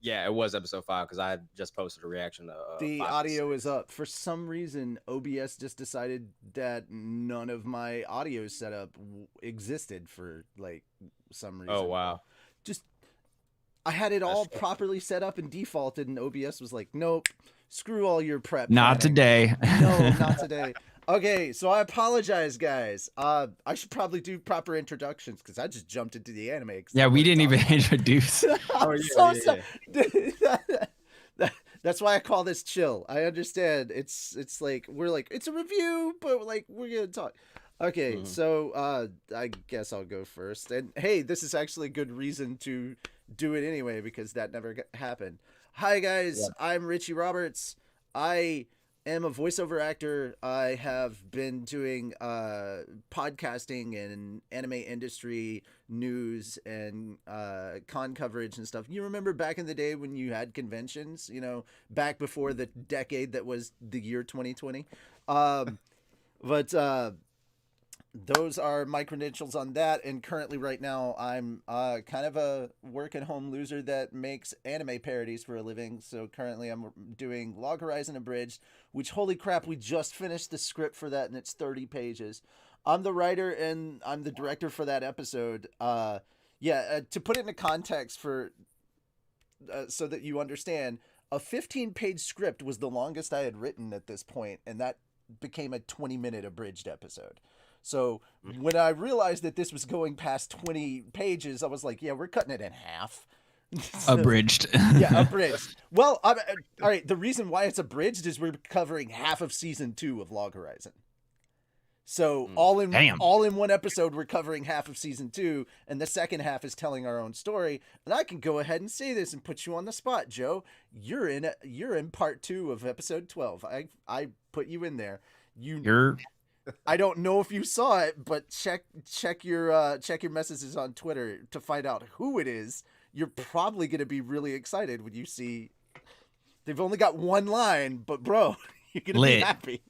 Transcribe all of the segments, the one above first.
Yeah, it was episode 5 because I had just posted a reaction to The 5 and audio is 6. up. For some reason, OBS just decided that none of my audio setup existed for like some Oh reason. wow, Just I had it that's all strange. properly set up and defaulted, and OBS was like, "Nope, screw all your prep Not planning. today. No, not today." Okay, so I apologize, guys. I should probably do proper introductions because I just jumped into the anime because I Yeah, we want to didn't talk even about it. introduce. Oh I'm yeah, so yeah, sorry. yeah. That's why I call this chill. I understand. It's like we're like it's a review, but like we're gonna talk. Okay, Mhm. so I guess I'll go first. And hey, this is actually a good reason to do it anyway because that never happened. Hi guys, Yeah. I'm Richie Roberts. I am a voiceover actor. I have been doing podcasting and anime industry news and con coverage and stuff. You remember back in the day when you had conventions, back before the decade that was the year 2020. But those are my credentials on that. And currently, right now, I'm kind of a work at home loser that makes anime parodies for a living. So currently, I'm doing Log Horizon Abridged, which, holy crap, we just finished the script for that and it's 30 pages. I'm the writer and I'm the director for that episode. To put it into context for so that you understand, a 15-page script was the longest I had written at this point, and that became a 20-minute abridged episode. So when I realized that this was going past 20 pages, I was like, yeah, we're cutting it in half. Abridged. Yeah, abridged. Well, all right. The reason why it's abridged is we're covering half of season 2 of Log Horizon. So Damn. all in one episode, we're covering half of season 2, and the second half is telling our own story. And I can go ahead and say this and put you on the spot, Joe. You're in part 2 of episode 12. I put you in there. You're I don't know if you saw it, but check your messages on Twitter to find out who it is. You're probably gonna be really excited when you see they've only got one line, but bro, you're gonna be Lit. happy.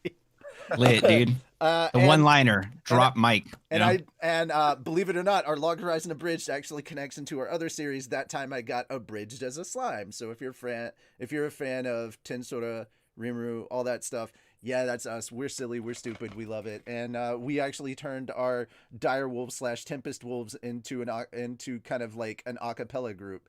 lit, dude. The one-liner. Drop mic. Believe it or not, our Log Horizon Abridged actually connects into our other series. That time I got abridged as a slime. So if you're a fan of Tensora, Rimuru, all that stuff, yeah, that's us. We're silly, we're stupid, we love it, and we actually turned our Dire Wolves / Tempest Wolves into kind of like an a cappella group.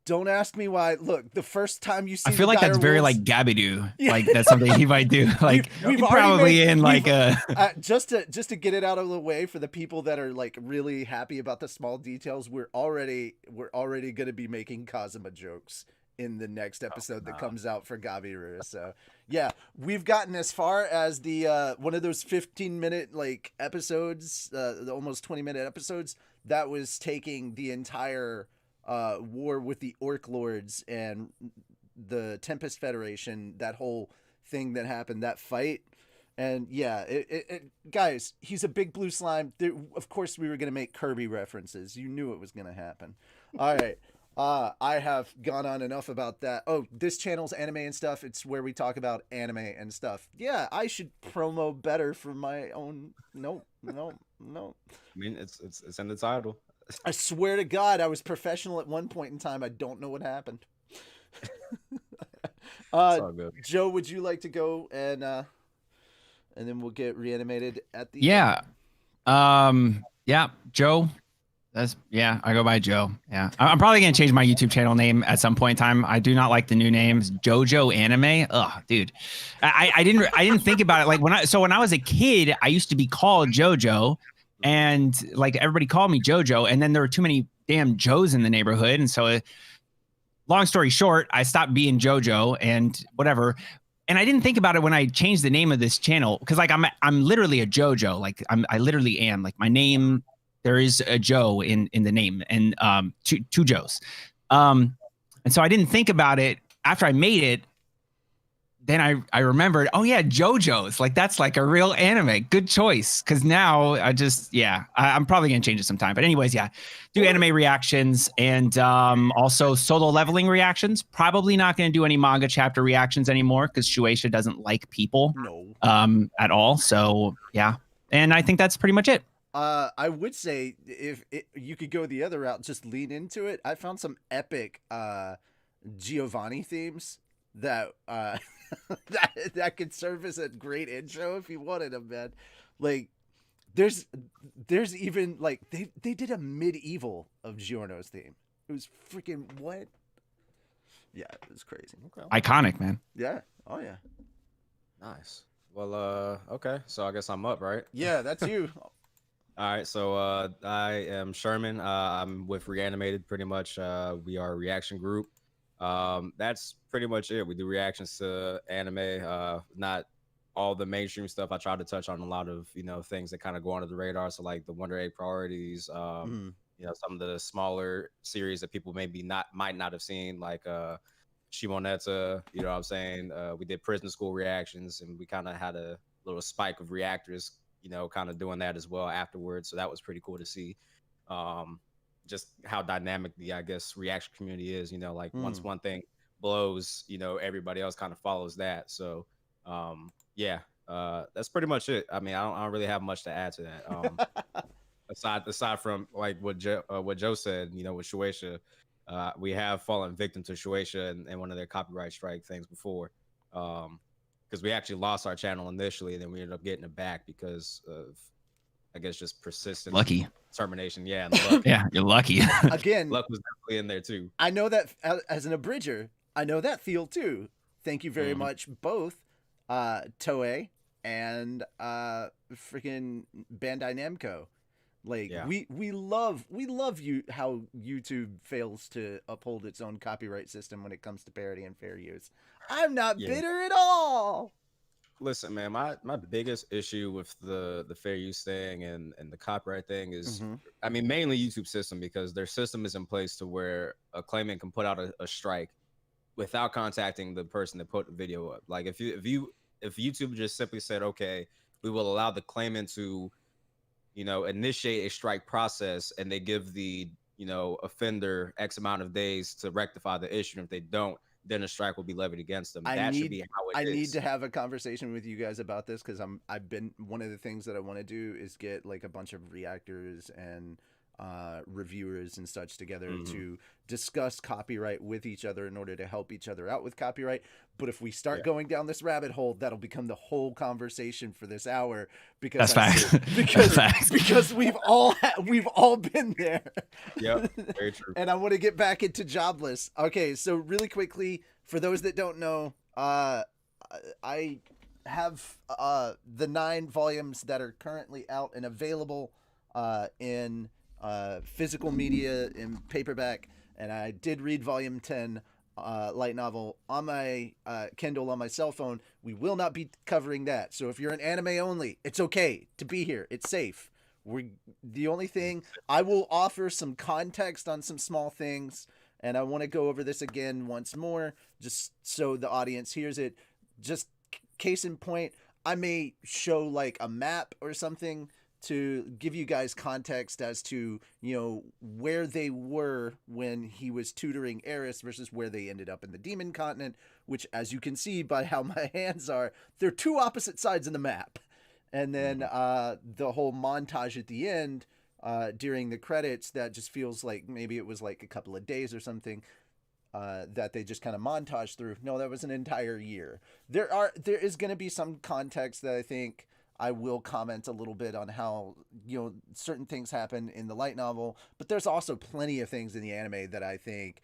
Don't ask me why. Look, the first time you see, I feel like that's very Wolves, like Gabidoo. Yeah. Like that's something he might do. Like we've probably in like a just to get it out of the way for the people that are like really happy about the small details. We're already going to be making Kazuma jokes in the next episode that comes out for Gabiru. So yeah, we've gotten as far as the one of those 15-minute like episodes, the almost 20-minute episodes that was taking the entire war with the Orc Lords and the Tempest Federation, that whole thing that happened, that fight. And yeah, guys, he's a big blue slime. Of course, we were going to make Kirby references. You knew it was going to happen. All right. I have gone on enough about that. Oh, this channel's anime and stuff. It's where we talk about anime and stuff. Yeah, I should promo better for my own. No. I mean, it's in the title. I swear to God, I was professional at one point in time. I don't know what happened. It's all good. Joe, would you like to go and then we'll get reanimated at the yeah. Yeah, Joe. I go by Joe. Yeah. I'm probably gonna change my YouTube channel name at some point in time. I do not like the new names. JoJo Anime. Ugh, dude. I didn't think about it. Like when I was a kid, I used to be called JoJo, and like everybody called me JoJo, and then there were too many damn Joes in the neighborhood, and so long story short, I stopped being JoJo and whatever. And I didn't think about it when I changed the name of this channel, because like I'm literally a JoJo. Like I literally am. Like my name, there is a Joe in the name, and two Joes. And so I didn't think about it after I made it. Then I remembered, oh yeah, JoJo's. Like that's like a real anime. Good choice. Cause now I'm probably gonna change it sometime. But anyways, yeah, do anime reactions and also solo leveling reactions. Probably not gonna do any manga chapter reactions anymore because Shueisha doesn't like people at all. So yeah. And I think that's pretty much it. I would say if you could go the other route, just lean into it. I found some epic Giovanni themes that that could serve as a great intro if you wanted them, man. Like there's even like they did a medieval of Giorno's theme. It was freaking what? Yeah, it was crazy. Okay. Iconic, man. Yeah. Oh yeah. Nice. Well, okay. So I guess I'm up, right? Yeah, that's you. All right, so I am Sherman. I'm with Reanimated pretty much. We are a reaction group. That's pretty much it. We do reactions to anime, not all the mainstream stuff. I try to touch on a lot of things that kind of go under the radar. So like the Wonder Egg priorities, some of the smaller series that people might not have seen, like Shimoneta. You know what I'm saying? We did prison school reactions, and we kind of had a little spike of reactors kind of doing that as well afterwards. So that was pretty cool to see. Just how dynamic the, I guess, reaction community is, like once one thing blows, everybody else kind of follows that. So, that's pretty much it. I mean, I don't really have much to add to that. Aside from like what Joe said, with Shueisha, we have fallen victim to Shueisha and one of their copyright strike things before. Because we actually lost our channel initially, and then we ended up getting it back because of, I guess, just persistent lucky termination. Yeah, and luck. Yeah, you're lucky. Again, luck was definitely in there too. I know that as an abridger, I know that feel too. Thank you very much, both Toei and freaking Bandai Namco. Like we love you how YouTube fails to uphold its own copyright system when it comes to parody and fair use. I'm not bitter at all. Listen, man, my biggest issue with the fair use thing and the copyright thing is, I mean, mainly YouTube system, because their system is in place to where a claimant can put out a strike without contacting the person that put the video up. Like if YouTube just simply said, okay, we will allow the claimant to initiate a strike process, and they give the offender X amount of days to rectify the issue. And if they don't, then a strike will be levied against them. Should be how it is. I need to have a conversation with you guys about this, because I've been, one of the things that I want to do is get like a bunch of reactors and reviewers and such together to discuss copyright with each other in order to help each other out with copyright. But if we start going down this rabbit hole, that'll become the whole conversation for this hour, because that's facts. Because we've all been there. Yep, very true. And I want to get back into Jobless. Okay, so really quickly, for those that don't know, I have the 9 volumes that are currently out and available in physical media, in paperback, and I did read volume 10 light novel on my Kindle on my cell phone. We will not be covering that, so if you're an anime only, it's okay to be here. It's safe. The only thing I will offer some context on some small things, and I want to go over this again once more just so the audience hears it. Just case in point, I may show like a map or something to give you guys context as to, where they were when he was tutoring Eris versus where they ended up in the Demon Continent, which, as you can see by how my hands are, they're two opposite sides of the map. And then the whole montage at the end during the credits, that just feels like maybe it was like a couple of days or something that they just kind of montage through. No, that was an entire year. There is going to be some context that I think I will comment a little bit on how, certain things happen in the light novel, but there's also plenty of things in the anime that I think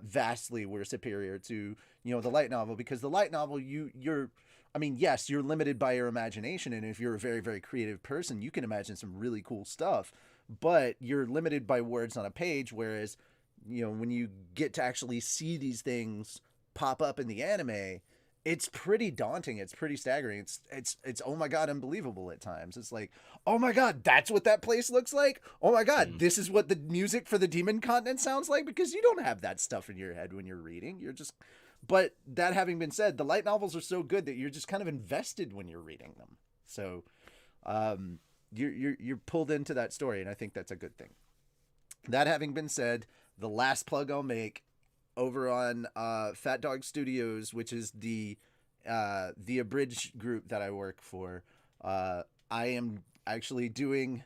vastly were superior to, the light novel, because the light novel, yes, you're limited by your imagination. And if you're a very, very creative person, you can imagine some really cool stuff, but you're limited by words on a page. Whereas, when you get to actually see these things pop up in the anime, it's pretty daunting. It's pretty staggering. It's oh my God, unbelievable at times. It's like, oh my God, that's what that place looks like. Oh my God, this is what the music for the Demon Continent sounds like, because you don't have that stuff in your head when you're reading. But that having been said, the light novels are so good that you're just kind of invested when you're reading them. So you're pulled into that story, and I think that's a good thing. That having been said, the last plug I'll make, over on PhatDog Studios, which is the abridged group that I work for, I am actually doing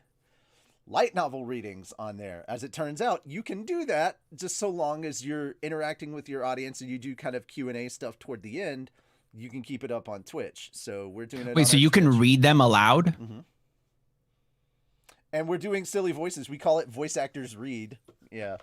light novel readings on there. As it turns out, you can do that just so long as you're interacting with your audience and you do kind of Q&A stuff toward the end. You can keep it up on Twitch. So we're doing it. Wait, on so our you Twitch. can read them aloud? Mm-hmm. And we're doing silly voices. We call it voice actors read. Yeah.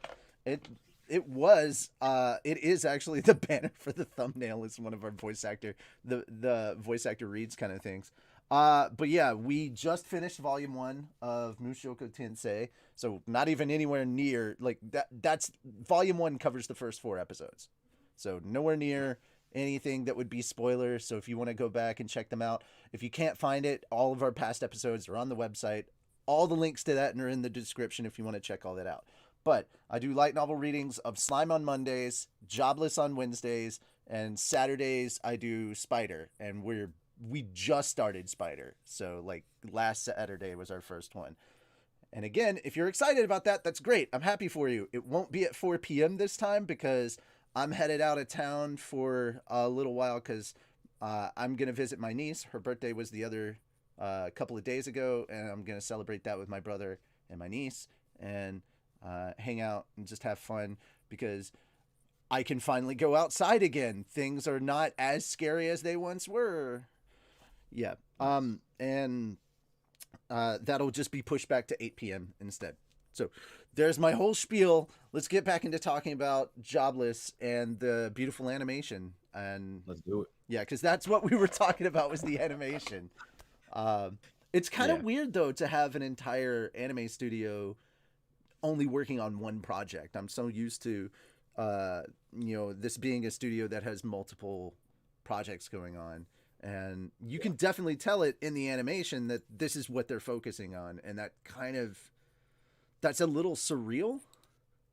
It is actually the banner for the thumbnail is one of our voice actor, the voice actor reads kind of things. But yeah, we just finished volume 1 of Mushoku Tensei. So not even anywhere near like that's volume 1 covers the first 4 episodes. So nowhere near anything that would be spoilers. So if you want to go back and check them out, if you can't find it, all of our past episodes are on the website. All the links to that are in the description if you want to check all that out. But I do light novel readings of Slime on Mondays, Jobless on Wednesdays, and Saturdays I do Spider. And we just started Spider. So like last Saturday was our first one. And again, if you're excited about that, that's great. I'm happy for you. It won't be at 4 p.m. this time because I'm headed out of town for a little while because I'm going to visit my niece. Her birthday was the other couple of days ago, and I'm going to celebrate that with my brother and my niece and hang out and just have fun because I can finally go outside again. Things are not as scary as they once were. Yeah. And that'll just be pushed back to 8 p.m. instead. So there's my whole spiel. Let's get back into talking about Jobless and the beautiful animation. And let's do it. Yeah, because that's what we were talking about was the animation. It's kind of weird though to have an entire anime studio only working on one project. I'm so used to this being a studio that has multiple projects going on, and you can definitely tell it in the animation that this is what they're focusing on, and that's a little surreal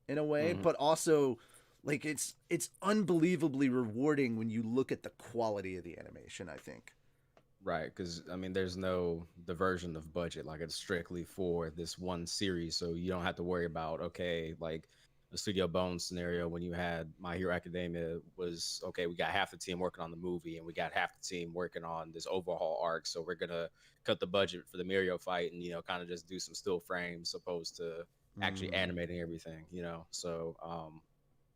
in a way, but also like it's unbelievably rewarding when you look at the quality of the animation, I think. Right, because I mean, there's no diversion of budget. Like it's strictly for this one series, so you don't have to worry about like the Studio Bones scenario when you had My Hero Academia was okay. We got half the team working on the movie, and we got half the team working on this overhaul arc. So we're gonna cut the budget for the Mirio fight, and kind of just do some still frames, opposed to actually animating everything. So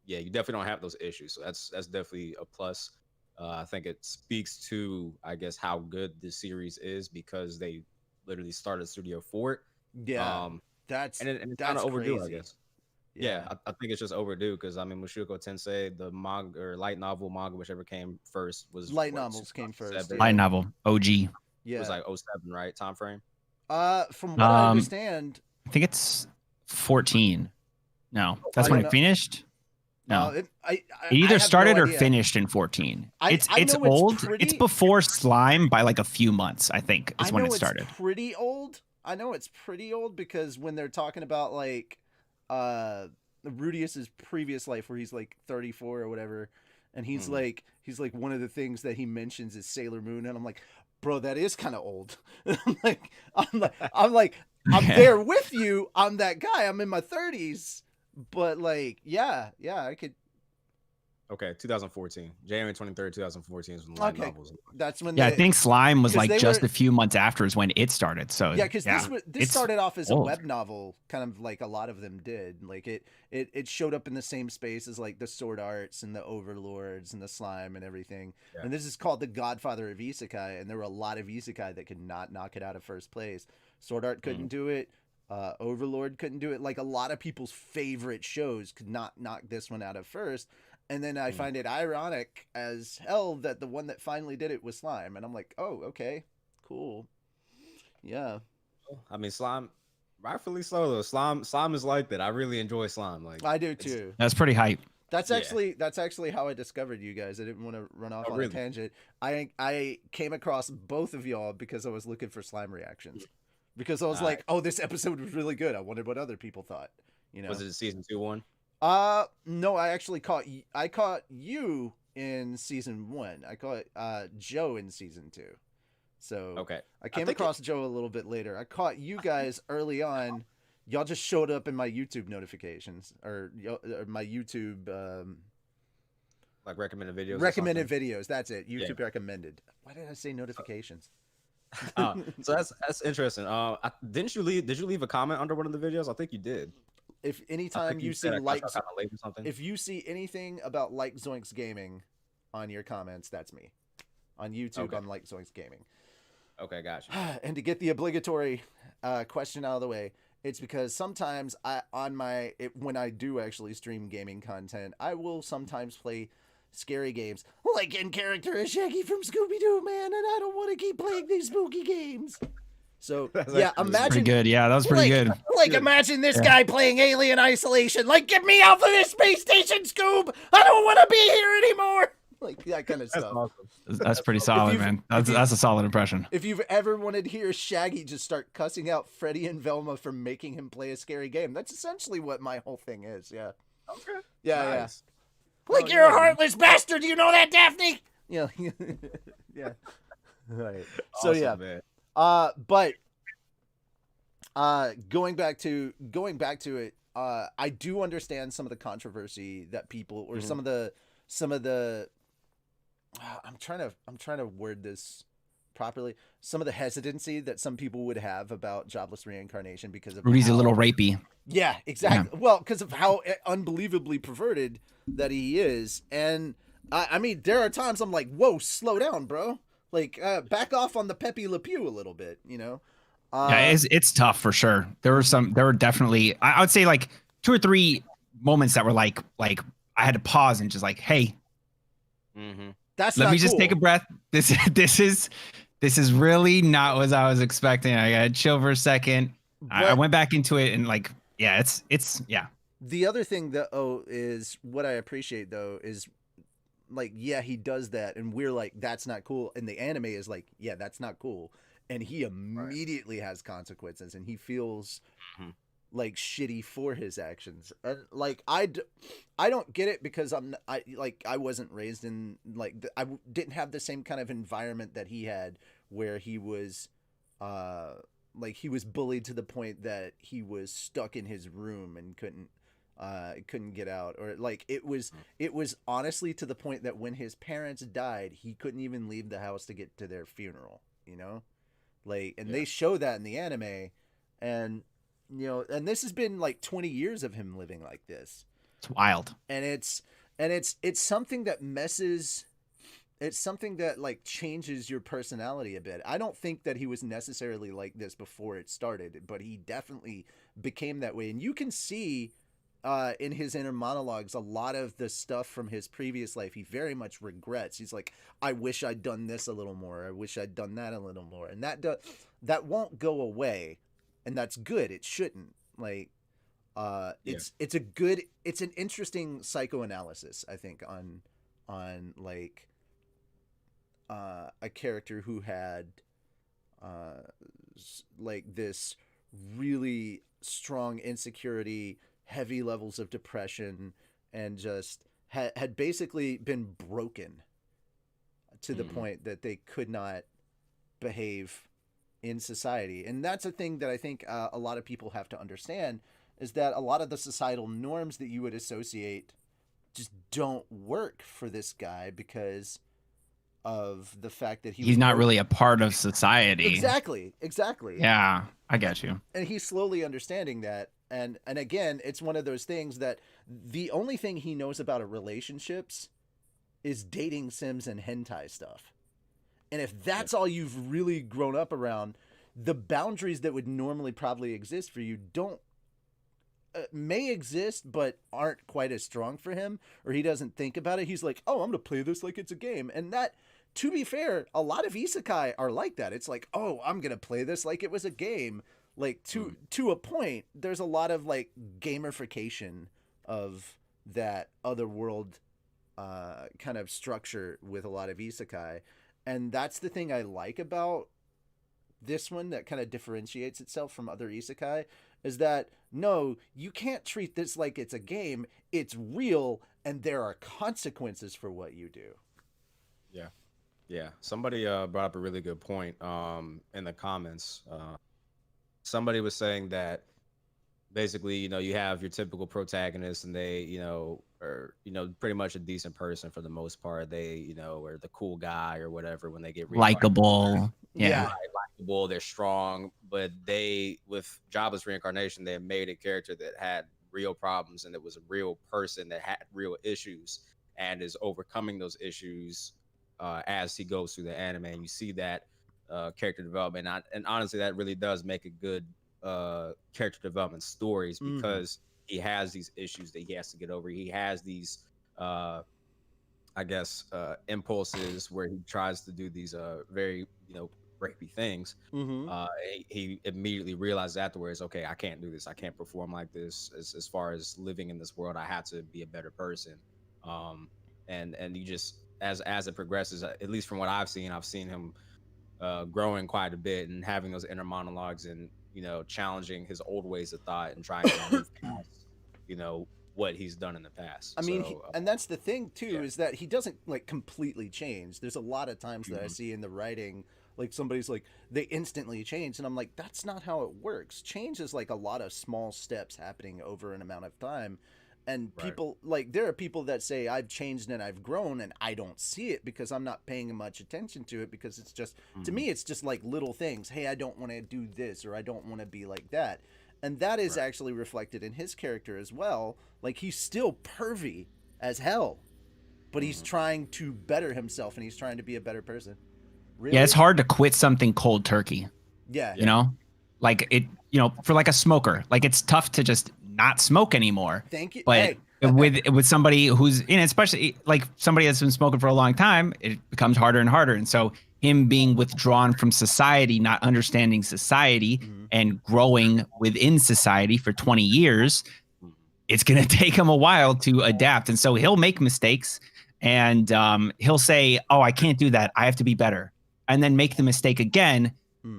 yeah, you definitely don't have those issues. So that's definitely a plus. I think it speaks to, I guess, how good this series is because they literally started Studio for it. Yeah, it's kind of overdue, crazy. I guess. Yeah, I think it's just overdue because I mean, Mushoku Tensei, the manga or light novel manga, whichever came first, was light novels came first. Light novel, OG. Yeah, it was like 07, right? Time frame. From what I understand, I think it's 14. No, that's when it finished. No, it either started or finished in 14. It's old. It's before Slime by like a few months, I think, is when it started. It's pretty old. I know it's pretty old because when they're talking about like Rudius's previous life where he's like 34 or whatever, and he's like one of the things that he mentions is Sailor Moon, and I'm like, bro, that is kind of old. I'm there with you. I'm that guy. I'm in my 30s. But like, yeah, I could. Okay, 2014, January 23rd, 2014 is when the light novels. That's when. I think Slime was like just a few months after is when it started. So yeah, because this started off as a web novel, kind of like a lot of them did. Like it showed up in the same space as like the Sword Arts and the Overlords and the Slime and everything. Yeah. And this is called the Godfather of Isekai, and there were a lot of Isekai that could not knock it out of first place. Sword Art couldn't do it. Overlord couldn't do it. Like a lot of people's favorite shows could not knock this one out of first. And then I find it ironic as hell that the one that finally did it was Slime. And I'm like, oh, okay, cool. Yeah. I mean, Slime, rightfully so though. Slime is like that. I really enjoy Slime. Like I do too. That's pretty hype. That's actually how I discovered you guys. I didn't want to run off on a tangent. I came across both of y'all because I was looking for Slime reactions. Because I was like, oh, this episode was really good. I wondered what other people thought. Was it season 2 one? No, I actually caught you in season 1. I caught Joe in season 2. So okay, I came across Joe a little bit later. I caught you guys early on. Y'all just showed up in my YouTube notifications or my YouTube like recommended videos. Recommended videos. That's it. YouTube recommended. Why did I say notifications? So that's interesting. Did you leave a comment under one of the videos? I think you did. If I anytime think you see said I got like, y'all kind of late or something. if you see anything about Like Zoinks Gaming on your comments, that's me. On YouTube, Okay. I'm Like Zoinks Gaming. Okay, gotcha. And to get the obligatory question out of the way, it's because sometimes when I do actually stream gaming content, I will sometimes play scary games, like in character as Shaggy from Scooby Doo, man, and I don't want to keep playing these spooky games. So yeah, imagine Pretty good. Yeah, that was pretty good. Like imagine this guy playing Alien Isolation. Like, get me off of this space station, Scoob! I don't want to be here anymore. Like that kind of That's stuff. awesome. That's pretty solid, man. That's a solid impression. If you've ever wanted to hear Shaggy just start cussing out Freddy and Velma for making him play a scary game, that's essentially what my whole thing is. Yeah. Okay. Yeah, Nice. yeah. Like, you're a heartless bastard. Do you know that, Daphne? Yeah. Yeah. Right. So Awesome, yeah. man. But going back to it, I do understand some of the controversy that people, or some of the I'm trying to word this properly. Some of the hesitancy that some people would have about Jobless Reincarnation because of Rudy's a little rapey. Yeah, exactly. Yeah. Well, because of how unbelievably perverted that he is. And I mean, there are times I'm like, whoa, slow down, bro. Like, back off on the Pepe Le Pew a little bit, you know? Yeah, it's tough for sure. There were definitely, I would say like 2 or 3 moments that were like I had to pause and just like, hey, let me just take a breath. This is really not what I was expecting. I gotta chill for a second. I went back into it and like, yeah, it's yeah. The other thing that is what I appreciate though is like, yeah, he does that, and we're like, that's not cool. And the anime is like, yeah, that's not cool. And he immediately has consequences, and he feels like shitty for his actions. And like, I don't get it because I wasn't raised in like I didn't have the same kind of environment that he had, where he was like he was bullied to the point that he was stuck in his room and couldn't get out, or like it was honestly to the point that when his parents died, he couldn't even leave the house to get to their funeral, you know? Like, and they show that in the anime, and you know, and this has been like 20 years of him living like this. It's wild. And it's something that it's something that like changes your personality a bit. I don't think that he was necessarily like this before it started, but he definitely became that way. And you can see in his inner monologues a lot of the stuff from his previous life he very much regrets. He's like, I wish I'd done this a little more. I wish I'd done that a little more. And that won't go away. And that's good. It shouldn't. Like, it's an interesting psychoanalysis, I think, on like a character who had like this really strong insecurity, heavy levels of depression, and just had basically been broken to the point that they could not behave in society. And that's a thing that I think a lot of people have to understand, is that a lot of the societal norms that you would associate just don't work for this guy because of the fact that he's not really a part of society. Exactly. Yeah, I get you. And he's slowly understanding that. And again, it's one of those things that the only thing he knows about relationships is dating sims and hentai stuff. And if that's all you've really grown up around, the boundaries that would normally probably exist for you may exist, but aren't quite as strong for him, or he doesn't think about it. He's like, oh, I'm going to play this like it's a game. And that, to be fair, a lot of isekai are like that. It's like, oh, I'm going to play this like it was a game. Like, to a point, there's a lot of like gamification of that otherworld kind of structure with a lot of isekai. And that's the thing I like about this one that kind of differentiates itself from other isekai, is that, no, you can't treat this like it's a game. It's real, and there are consequences for what you do. Yeah. Yeah. Somebody brought up a really good point in the comments. Somebody was saying that basically, you know, you have your typical protagonist, and they, you know, are, you know, pretty much a decent person for the most part. They, you know, are the cool guy or whatever when they get likable. Yeah. Right, unbreakable, they're strong, but they, with Jobless Reincarnation, they made a character that had real problems and that was a real person that had real issues and is overcoming those issues as he goes through the anime. And you see that character development. And honestly, that really does make a good character development stories because he has these issues that he has to get over. He has these I guess impulses where he tries to do these very rapey things. Mm-hmm. He immediately realizes afterwards, okay, I can't do this. I can't perform like this. As far as living in this world, I have to be a better person. And you just as it progresses, at least from what I've seen him growing quite a bit and having those inner monologues and challenging his old ways of thought and trying to move past what he's done in the past. I mean, So, and that's the thing too, yeah. is that he doesn't like completely change. There's a lot of times that I see in the writing, like somebody's like they instantly change, and I'm like, that's not how it works. Change is like a lot of small steps happening over an amount of time. And Right. people like there are people that say I've changed and I've grown, and I don't see it because I'm not paying much attention to it, because it's just to me it's just like little things. Hey, I don't want to do this, or I don't want to be like that. And that is Right. actually reflected in his character as well. Like he's still pervy as hell, but he's trying to better himself and he's trying to be a better person. Really? Yeah, it's hard to quit something cold turkey. Yeah. You know, like it. For like a smoker, like it's tough to just not smoke anymore. Thank you. But Hey. with somebody who's especially like somebody that's been smoking for a long time, it becomes harder and harder. And so him being withdrawn from society, not understanding society, and growing within society for 20 years, it's going to take him a while to adapt. And so he'll make mistakes, and he'll say, "Oh, I can't do that. I have to be better," and then make the mistake again.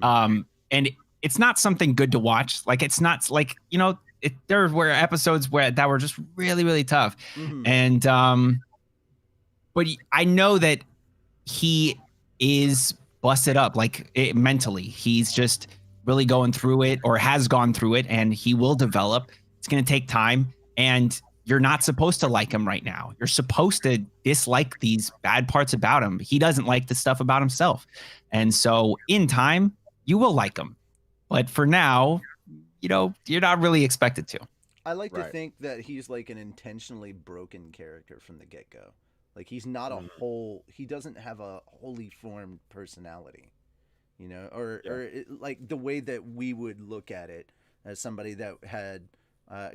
And it's not something good to watch. Like it's not like there were episodes that were just really, really tough. And but I know that he is busted up, like mentally. He's just really going through it, or has gone through it, and he will develop. It's going to take time, and you're not supposed to like him right now. You're supposed to dislike these bad parts about him. He doesn't like the stuff about himself. And so in time, you will like him. But for now, you're not really expected to. I like to Right. think that he's like an intentionally broken character from the get-go. Like he's not a whole, he doesn't have a wholly formed personality, or like the way that we would look at it as somebody that had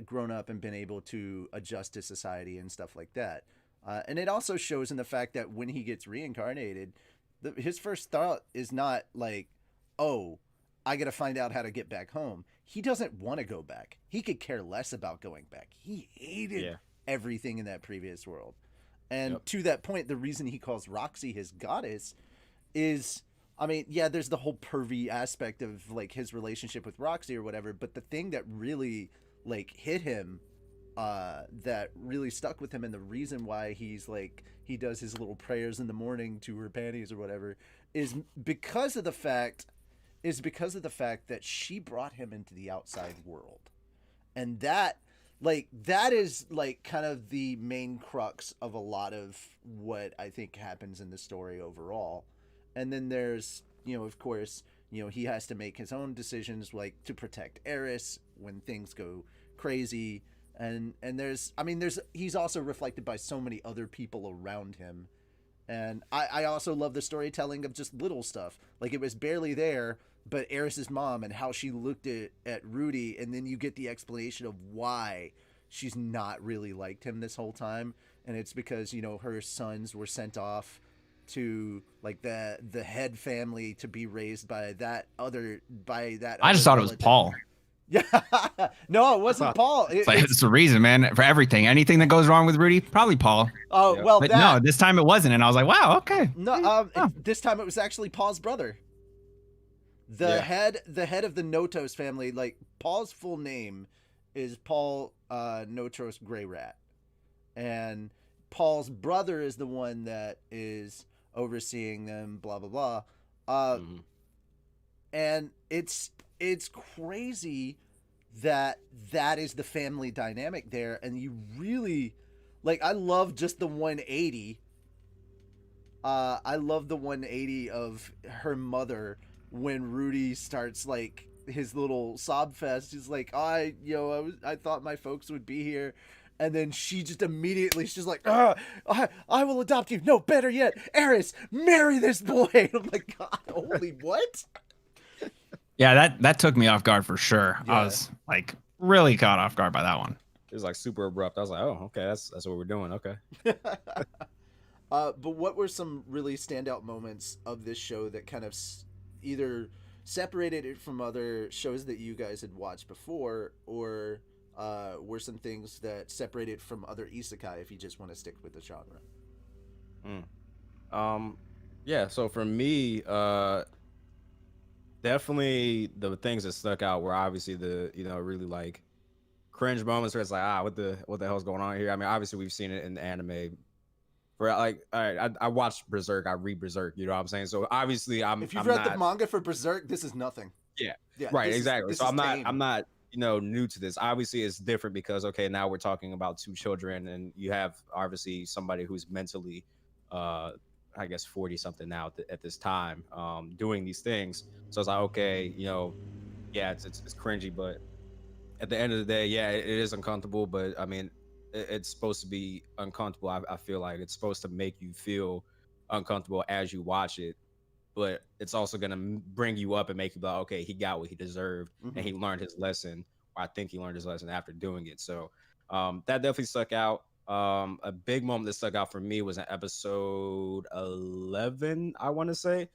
grown up and been able to adjust to society and stuff like that. And it also shows in the fact that when he gets reincarnated, his first thought is not like, oh, I got to find out how to get back home. He doesn't want to go back. He could care less about going back. He hated everything in that previous world. And to that point, the reason he calls Roxy his goddess is, I mean, yeah, there's the whole pervy aspect of like his relationship with Roxy or whatever. But the thing that really like hit him, that really stuck with him, and the reason why he's like, he does his little prayers in the morning to her panties or whatever, is because of the fact that she brought him into the outside world. And that is like kind of the main crux of a lot of what I think happens in the story overall. And then there's, of course, he has to make his own decisions, like to protect Eris when things go crazy. And he's also reflected by so many other people around him. And I also love the storytelling of just little stuff. Like it was barely there, but Eris's mom and how she looked at Rudy, and then you get the explanation of why she's not really liked him this whole time. And it's because, her sons were sent off to like the head family to be raised by that other I just thought it was Paul. Yeah. No, it wasn't Paul. It's the reason, man, for everything. Anything that goes wrong with Rudy, probably Paul. Oh, well, but no, this time it wasn't. And I was like, wow, okay. No, this time it was actually Paul's brother. The head of the Notos family, like Paul's full name is Paul Notros Grey Rat. And Paul's brother is the one that is overseeing them, blah, blah, blah. And it's crazy that is the family dynamic there. And you really, like, I love just the 180. I love the 180 of her mother when Rudy starts like his little sob fest. He's like, I thought my folks would be here. And then she just immediately, she's like, I will adopt you. No, better yet, Eris, marry this boy. And I'm like, God, holy what? Yeah, that took me off guard for sure. Yeah. I was like really caught off guard by that one. It was like super abrupt. I was like, oh, okay, that's what we're doing. Okay. But what were some really standout moments of this show that kind of either separated it from other shows that you guys had watched before, or were some things that separated from other isekai, if you just want to stick with the genre? Yeah, so for me, definitely the things that stuck out were obviously the, really like cringe moments where it's like, what the hell's going on here? I mean, obviously we've seen it in the anime. For like, all right, I watched Berserk, I read Berserk, you know what I'm saying? So obviously if you've read the manga for Berserk, this is nothing. Yeah, right, exactly. So I'm not new to this. Obviously it's different because, okay, now we're talking about two children, and you have obviously somebody who's mentally I guess 40 something now at this time, doing these things. So it's like, okay, yeah, it's cringy, but at the end of the day, yeah, it is uncomfortable. But I mean, it's supposed to be uncomfortable. I feel like it's supposed to make you feel uncomfortable as you watch it, but it's also going to bring you up and make you be like, okay, he got what he deserved, and he learned his lesson. Or I think he learned his lesson after doing it. So that definitely stuck out. A big moment that stuck out for me was in episode 11, I want to say,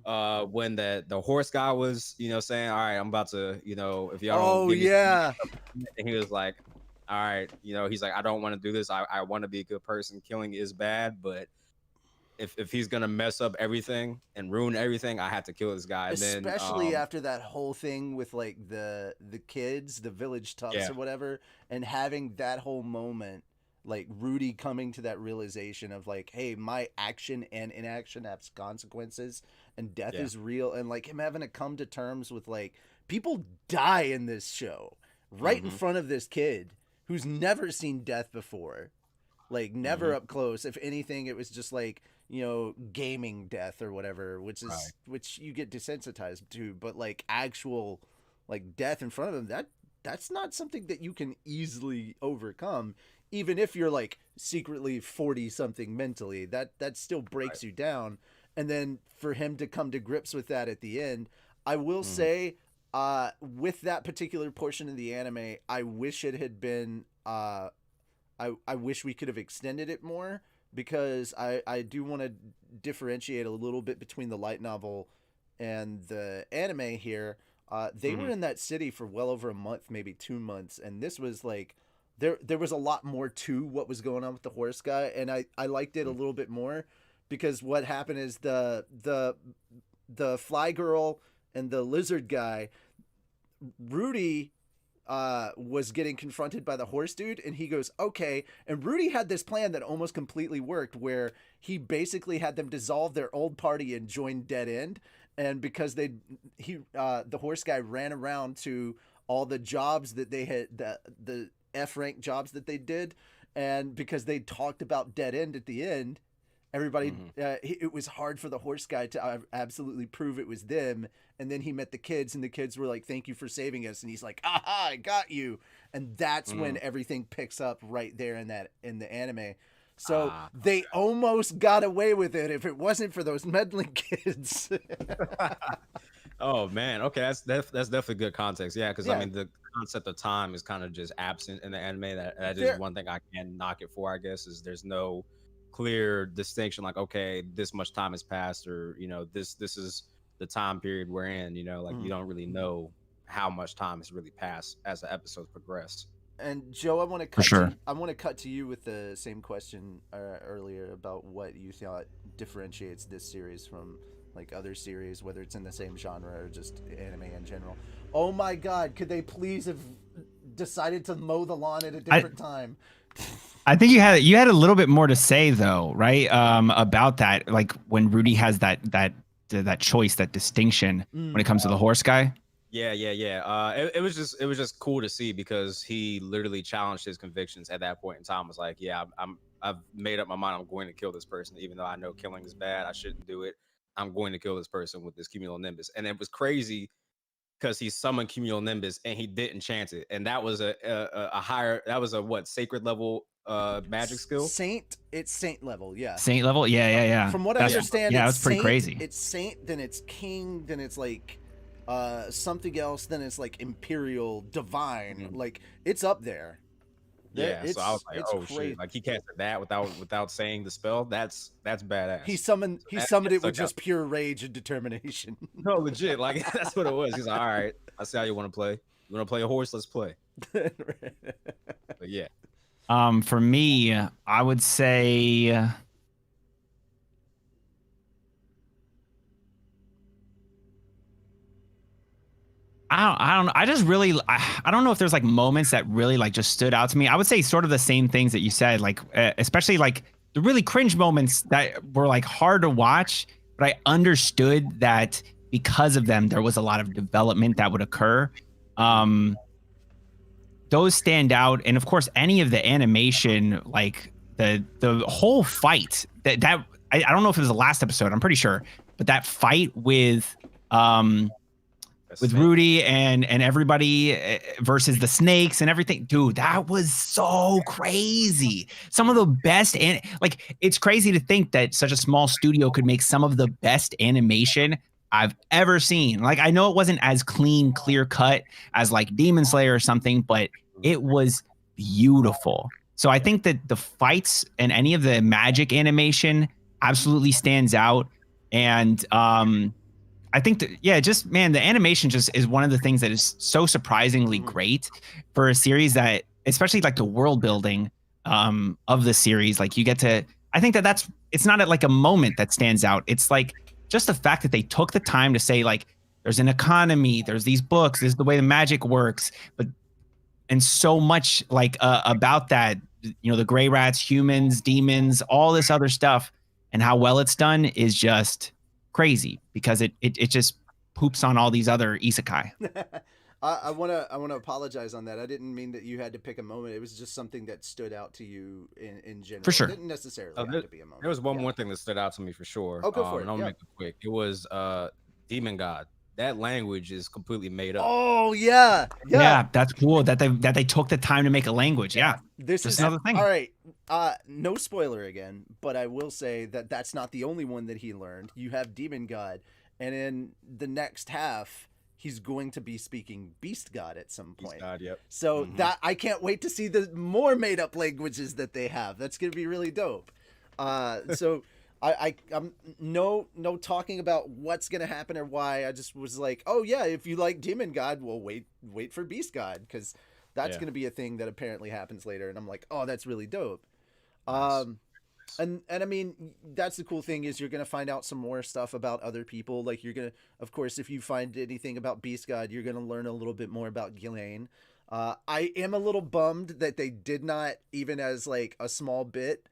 when the horse guy was, saying, all right, I'm about to, if y'all don't and he was like, all right, he's like, I don't want to do this. I want to be a good person. Killing is bad, but if he's gonna mess up everything and ruin everything, I have to kill this guy. Especially and then, after that whole thing with like the kids, the village toughs or whatever, and having that whole moment, like Rudy coming to that realization of like, hey, my action and inaction have consequences, and death is real, and like him having to come to terms with like people die in this show right in front of this kid who's never seen death before, like never up close. If anything, it was just like, gaming death or whatever, which is which you get desensitized to, but like actual like death in front of him, that's not something that you can easily overcome, even if you're like secretly 40 something mentally. That still breaks you down. And then for him to come to grips with that at the end, I will say, with that particular portion of the anime, I wish it had been I wish we could have extended it more, because I do want to differentiate a little bit between the light novel and the anime here. They were in that city for well over a month, maybe 2 months, and this was like there was a lot more to what was going on with the horse guy, and I liked it a little bit more, because what happened is the fly girl and the lizard guy, Rudy was getting confronted by the horse dude, and he goes, okay. And Rudy had this plan that almost completely worked, where he basically had them dissolve their old party and join Dead End. And because the horse guy ran around to all the jobs that they had, the F rank jobs that they did, and because they talked about Dead End at the end, everybody, it was hard for the horse guy to absolutely prove it was them. And then he met the kids, and the kids were like, thank you for saving us. And he's like, aha, I got you. And that's when everything picks up right there in the anime. So they almost got away with it if it wasn't for those meddling kids. Oh man, okay, that's definitely good context. Yeah, because I mean the concept of time is kind of just absent in the anime. That is one thing I can knock it for, I guess, is there's no clear distinction, like, okay, this much time has passed, or this is the time period we're in, like you don't really know how much time has really passed as the episodes progress. And Joe, I want to cut to you with the same question earlier about what you thought differentiates this series from like other series, whether it's in the same genre or just anime in general. Oh my God, could they please have decided to mow the lawn at a different time? I think you had a little bit more to say though, right? About that, like when Rudy has that choice, that distinction when it comes to the horse guy. Yeah. It was just cool to see, because he literally challenged his convictions at that point in time. Was like, yeah, I've made up my mind. I'm going to kill this person, even though I know killing is bad. I shouldn't do it. I'm going to kill this person with this cumulonimbus. And it was crazy because he summoned cumulonimbus and he didn't chant it, and that was a higher, that was a what, sacred level magic skill. It's saint level, yeah. Saint level, yeah. From what I That's, understand, yeah, it's that's pretty saint, crazy. It's saint, then it's king, then it's like something else, then it's like imperial, divine. Like it's up there. Yeah, so I was like, oh crazy. shit, like he casted that without saying the spell. That's badass. He summoned That it with stuck out. just pure rage and determination. No, legit, like that's what it was. He's like, all right, I see how you want to play. You want to play a horse? Let's play. But yeah. For me, I would say I don't know. I just really, I don't know if there's like moments that really like just stood out to me. I would say sort of the same things that you said, like especially like the really cringe moments that were like hard to watch, but I understood that because of them, there was a lot of development that would occur. Those stand out, and of course, any of the animation, like the whole fight that I don't know if it was the last episode. I'm pretty sure, but that fight with Rudy and everybody versus the snakes and everything, dude, that was so crazy. Some of the best, and like it's crazy to think that such a small studio could make some of the best animation I've ever seen. Like I know it wasn't as clean, clear cut as like Demon Slayer or something, but it was beautiful. So I think that the fights and any of the magic animation absolutely stands out. And I think that, yeah, just man, the animation just is one of the things that is so surprisingly great for a series that, especially like the world building of the series, like you get to, I think that it's not like a moment that stands out. It's like just the fact that they took the time to say like, there's an economy, there's these books, this is the way the magic works, and so much like about that, you know, the gray rats, humans, demons, all this other stuff, and how well it's done is just crazy because it just poops on all these other isekai. I wanna apologize on that. I didn't mean that you had to pick a moment. It was just something that stood out to you in general. For sure. It didn't necessarily have to be a moment. There was one more thing that stood out to me for sure. Oh, go for it. And I'll make it quick. It was Demon God. That language is completely made up. Oh yeah. That's cool that they took the time to make a language. Yeah, this just is another thing. All right, no spoiler again, but I will say that that's not the only one that he learned. You have Demon God, and in the next half, he's going to be speaking Beast God at some point. Beast God, yep. So that I can't wait to see the more made up languages that they have. That's gonna be really dope. So. I'm no talking about what's gonna happen or why. I just was like, oh yeah, if you like Demon God, well wait for Beast God, because that's gonna be a thing that apparently happens later. And I'm like, oh, that's really dope. Nice. And I mean, that's the cool thing is you're gonna find out some more stuff about other people. Like you're gonna, of course, if you find anything about Beast God, you're gonna learn a little bit more about Ghislaine. I am a little bummed that they did not, even as like a small bit,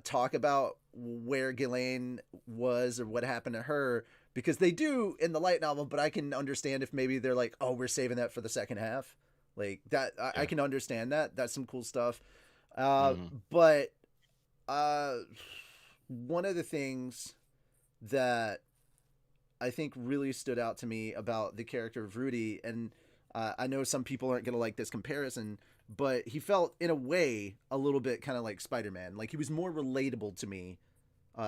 talk about where Ghislaine was or what happened to her, because they do in the light novel, but I can understand if maybe they're like, oh, we're saving that for the second half. Like that, I can understand that. That's some cool stuff. But one of the things that I think really stood out to me about the character of Rudy, and I know some people aren't going to like this comparison, but he felt in a way a little bit kind of like Spider-Man. Like he was more relatable to me.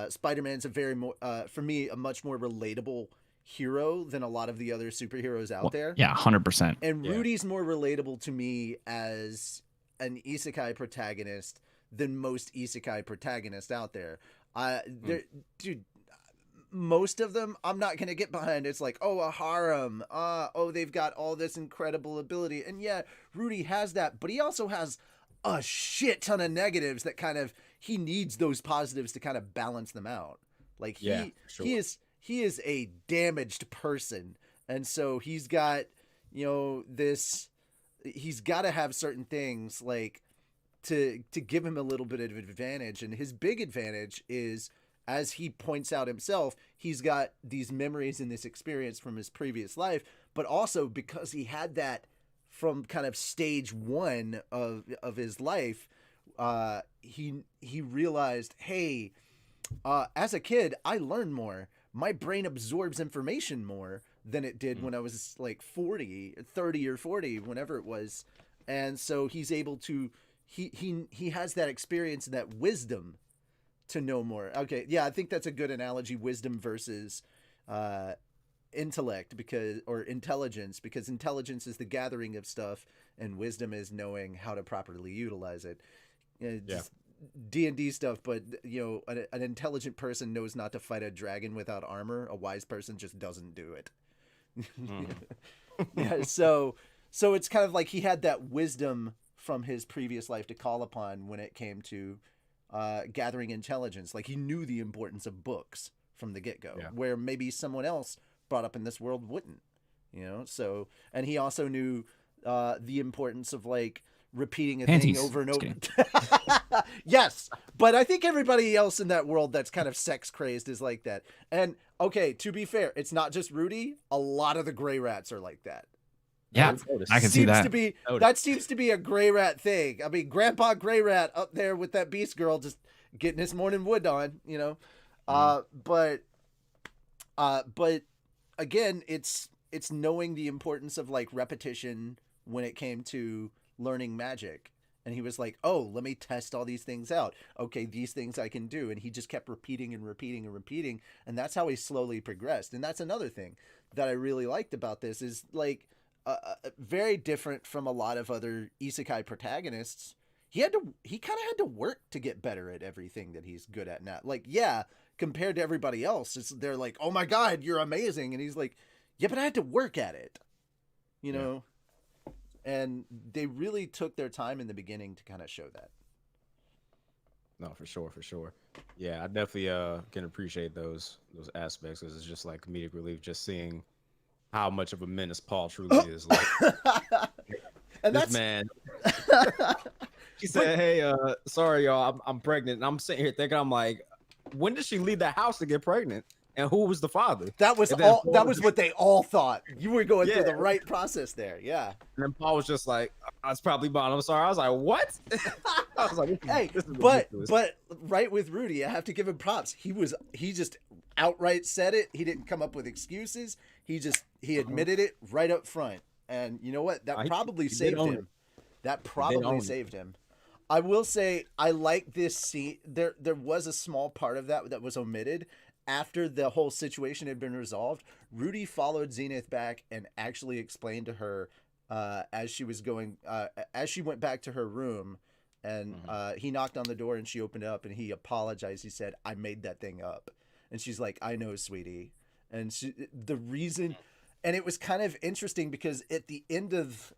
Spider-Man's for me, a much more relatable hero than a lot of the other superheroes out there. Yeah, 100%. And Rudy's more relatable to me as an isekai protagonist than most isekai protagonists out there. Dude, most of them I'm not gonna get behind. It's like, oh, a harem, oh, they've got all this incredible ability, and yeah, Rudy has that, but he also has a shit ton of negatives that kind of, he needs those positives to kind of balance them out. Like he is a damaged person, and so he's got, you know, this, he's got to have certain things like to give him a little bit of advantage, and his big advantage is, as he points out himself, he's got these memories and this experience from his previous life, but also because he had that from kind of stage one of his life, he realized, hey, As a kid, I learned more. My brain absorbs information more than it did when I was like 30 or 40, whenever it was. And so he's able to, he has that experience and that wisdom to know more. Okay, yeah, I think that's a good analogy, wisdom versus intellect, because, or intelligence, because intelligence is the gathering of stuff and wisdom is knowing how to properly utilize it. Just D&D stuff, but you know, an intelligent person knows not to fight a dragon without armor. A wise person just doesn't do it. Yeah, so it's kind of like he had that wisdom from his previous life to call upon when it came to gathering intelligence. Like he knew the importance of books from the get-go, where maybe someone else brought up in this world wouldn't, you know. So, and he also knew the importance of like repeating a thing over and over. Yes, but I think everybody else in that world that's kind of sex crazed is like that. And okay, to be fair, it's not just Rudy. A lot of the gray rats are like that. Yeah, I can see that. That seems to be a gray rat thing. I mean, Grandpa Gray Rat up there with that Beast Girl just getting his morning wood on, you know. But again, it's knowing the importance of like repetition when it came to learning magic. And he was like, oh, let me test all these things out. Okay, these things I can do. And he just kept repeating and repeating and repeating. And that's how he slowly progressed. And that's another thing that I really liked about this is like very different from a lot of other isekai protagonists. He kind of had to work to get better at everything that he's good at now. Like, yeah, compared to everybody else, they're like, oh my God, you're amazing. And he's like, yeah, but I had to work at it, you know? And they really took their time in the beginning to kind of show that. No, for sure. Yeah, I definitely can appreciate those aspects, because it's just like comedic relief, just seeing how much of a menace Paul truly is. Like, and this man. She said, "Hey, sorry, y'all, I'm pregnant." And I'm sitting here thinking, I'm like, when did she leave the house to get pregnant? And who was the father? That was all. That was what they all thought. You were going through the right process there. Yeah. And then Paul was just like, "That's probably mine. I'm sorry." I was like, "What?" I was like, "Hey, but right with Rudy, I have to give him props. He just outright said it. He didn't come up with excuses. He admitted it right up front. And you know what? That probably saved him. That probably saved him. I will say I like this scene. There was a small part of that was omitted. After the whole situation had been resolved, Rudy followed Zenith back and actually explained to her as she went back to her room, and he knocked on the door and she opened it up and he apologized. He said, "I made that thing up." And she's like, "I know, sweetie." And the reason, and it was kind of interesting because at the end of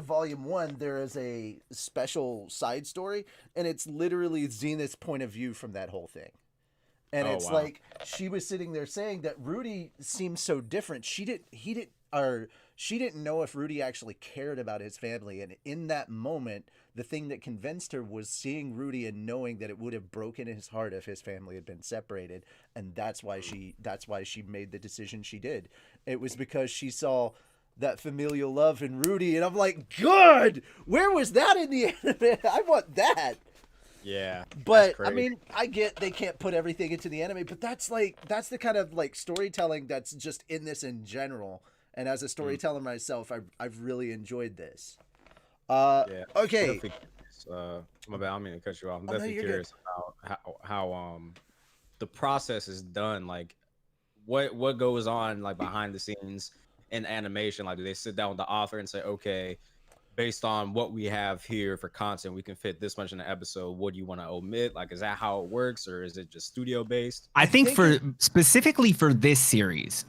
volume 1, there is a special side story, and it's literally Zenith's point of view from that whole thing. And like she was sitting there saying that Rudy seems so different. She didn't know if Rudy actually cared about his family. And in that moment, the thing that convinced her was seeing Rudy and knowing that it would have broken his heart if his family had been separated. And that's why she made the decision she did. It was because she saw that familial love in Rudy. And I'm like, good. Where was that in the anime? I want that. Yeah, but I mean, I get they can't put everything into the anime, but that's the kind of like storytelling that's just in this in general. And as a storyteller myself, I've really enjoyed this. Okay. My bad, I don't mean to cut you off. I'm definitely curious about how the process is done. Like, what goes on like behind the scenes in animation? Like, do they sit down with the author and say, okay, based on what we have here for content, we can fit this much in an episode. What do you want to omit? Like, is that how it works, or is it just studio based? I think specifically for this series,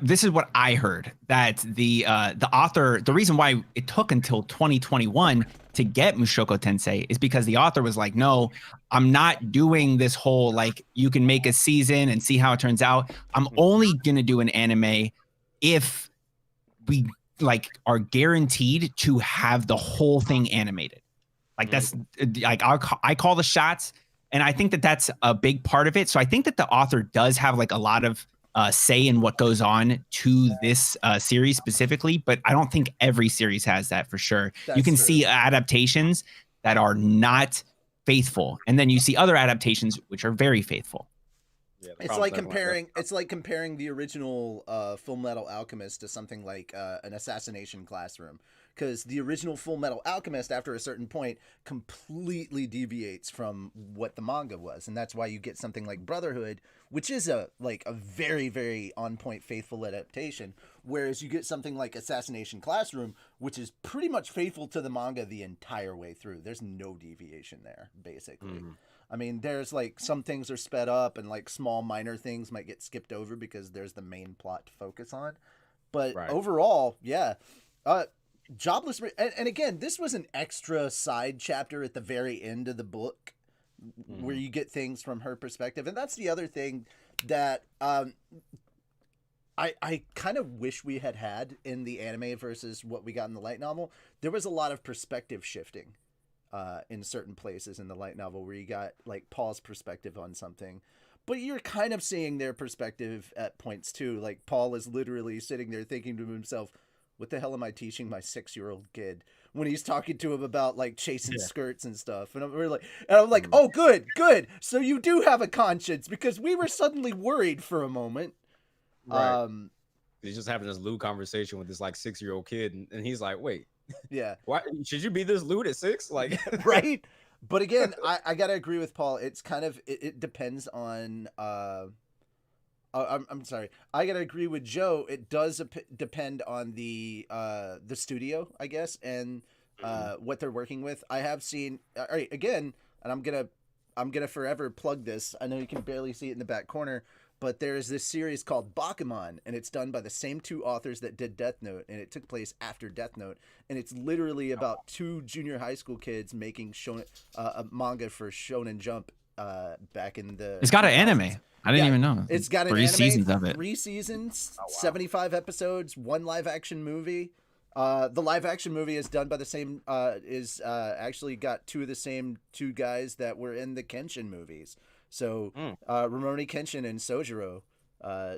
this is what I heard, that the author, the reason why it took until 2021 to get Mushoku Tensei is because the author was like, no, I'm not doing this whole like you can make a season and see how it turns out. I'm only gonna do an anime if we like are guaranteed to have the whole thing animated. Like that's like I call the shots, and I think that that's a big part of it. So I think that the author does have like a lot of say in what goes on to this series specifically, but I don't think every series has that for sure. That's you can see adaptations that are not faithful, and then you see other adaptations which are very faithful. Yeah, It's like comparing the original Full Metal Alchemist to something like an Assassination Classroom, because the original Full Metal Alchemist, after a certain point, completely deviates from what the manga was, and that's why you get something like Brotherhood, which is a very, very on point faithful adaptation, whereas you get something like Assassination Classroom, which is pretty much faithful to the manga the entire way through. There's no deviation there, basically. Mm-hmm. I mean, there's like some things are sped up and like small minor things might get skipped over because there's the main plot to focus on. But overall, yeah. Jobless. And again, this was an extra side chapter at the very end of the book where you get things from her perspective. And that's the other thing that I kind of wish we had in the anime versus what we got in the light novel. There was a lot of perspective shifting. In certain places in the light novel where you got like Paul's perspective on something, but you're kind of seeing their perspective at points too. Like Paul is literally sitting there thinking to himself, what the hell am I teaching my 6-year-old kid, when he's talking to him about like chasing skirts and stuff. And I'm like, oh, good. So you do have a conscience, because we were suddenly worried for a moment. Right. He's just having this lewd conversation with this like 6-year-old kid. And he's like, wait, yeah, why should you be this lewd at 6? Like, right. But again, I gotta agree with Paul. It's kind of it depends on. I'm sorry. I gotta agree with Joe. It does depend on the studio, I guess, and what they're working with. I have seen. All right, again, and I'm gonna forever plug this. I know you can barely see it in the back corner, but there is this series called Bakuman, and it's done by the same 2 authors that did Death Note, and it took place after Death Note, and it's literally about 2 junior high school kids making a manga for Shonen Jump back in the. It's got an anime. I didn't even know. It's got an 3 anime, seasons of it. 3 seasons, 75 episodes, 1 live action movie. The live action movie is done by the same. Actually got 2 of the same 2 guys that were in the Kenshin movies. So Rurouni Kenshin and Sojiro.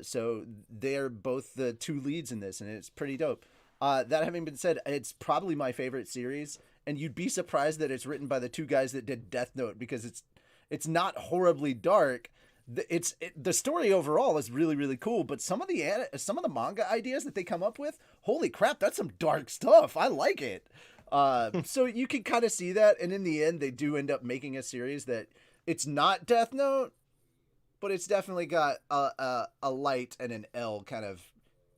So they're both the 2 leads in this, and it's pretty dope. That having been said, it's probably my favorite series, and you'd be surprised that it's written by the 2 guys that did Death Note, because it's not horribly dark. The story overall is really, really cool, but some of the manga ideas that they come up with, holy crap, that's some dark stuff. I like it. So you can kind of see that, and in the end, they do end up making a series that it's not Death Note, but it's definitely got a light and an L kind of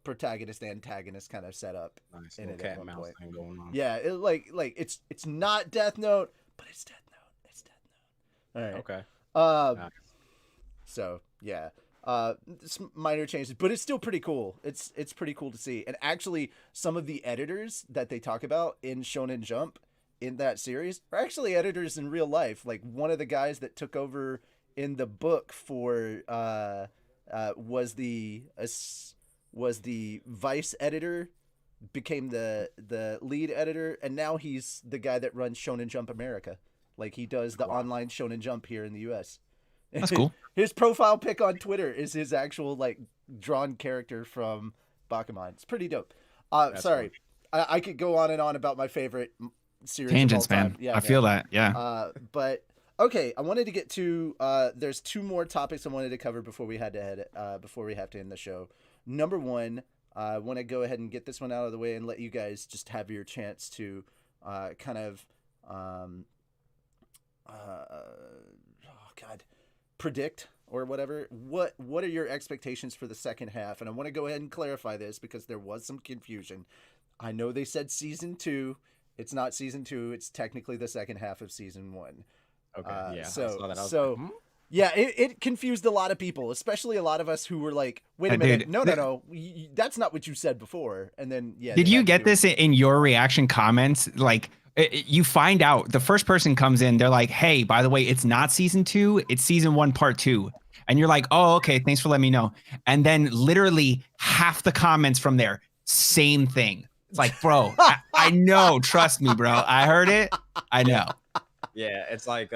protagonist antagonist kind of setup. Nice in it cat at one and mouse point. thing going on. Yeah, it's not Death Note, but it's Death Note. It's Death Note. All right. Okay. So yeah, minor changes, but it's still pretty cool. It's pretty cool to see. And actually, some of the editors that they talk about in Shonen Jump in that series are actually editors in real life. Like one of the guys that took over in the book for was the vice editor, became the lead editor, and now he's the guy that runs Shonen Jump America. Like he does the online Shonen Jump here in the US. That's cool. His profile pic on Twitter is his actual like drawn character from Bakuman. It's pretty dope. Sorry, I could go on and on about my favorite series. Tangents, of all time. man. Yeah, I feel that. Yeah. But okay, I wanted to get to. There's 2 more topics I wanted to cover before we have to end the show. Number 1, I want to go ahead and get this one out of the way and let you guys just have your chance to kind of predict or whatever. What are your expectations for the second half? And I want to go ahead and clarify this because there was some confusion. I know they said season 2. It's not season 2. It's technically the second half of season 1. Okay. Yeah. Yeah, it confused a lot of people, especially a lot of us who were like, wait a minute, no, that's not what you said before. And then, yeah. Did you get this in your reaction comments? Like, you find out the first person comes in, they're like, hey, by the way, it's not season 2, it's season 1 part 2. And you're like, oh, okay, thanks for letting me know. And then literally half the comments from there, same thing. It's like, bro, I know, trust me, bro. I heard it. I know. Yeah, it's like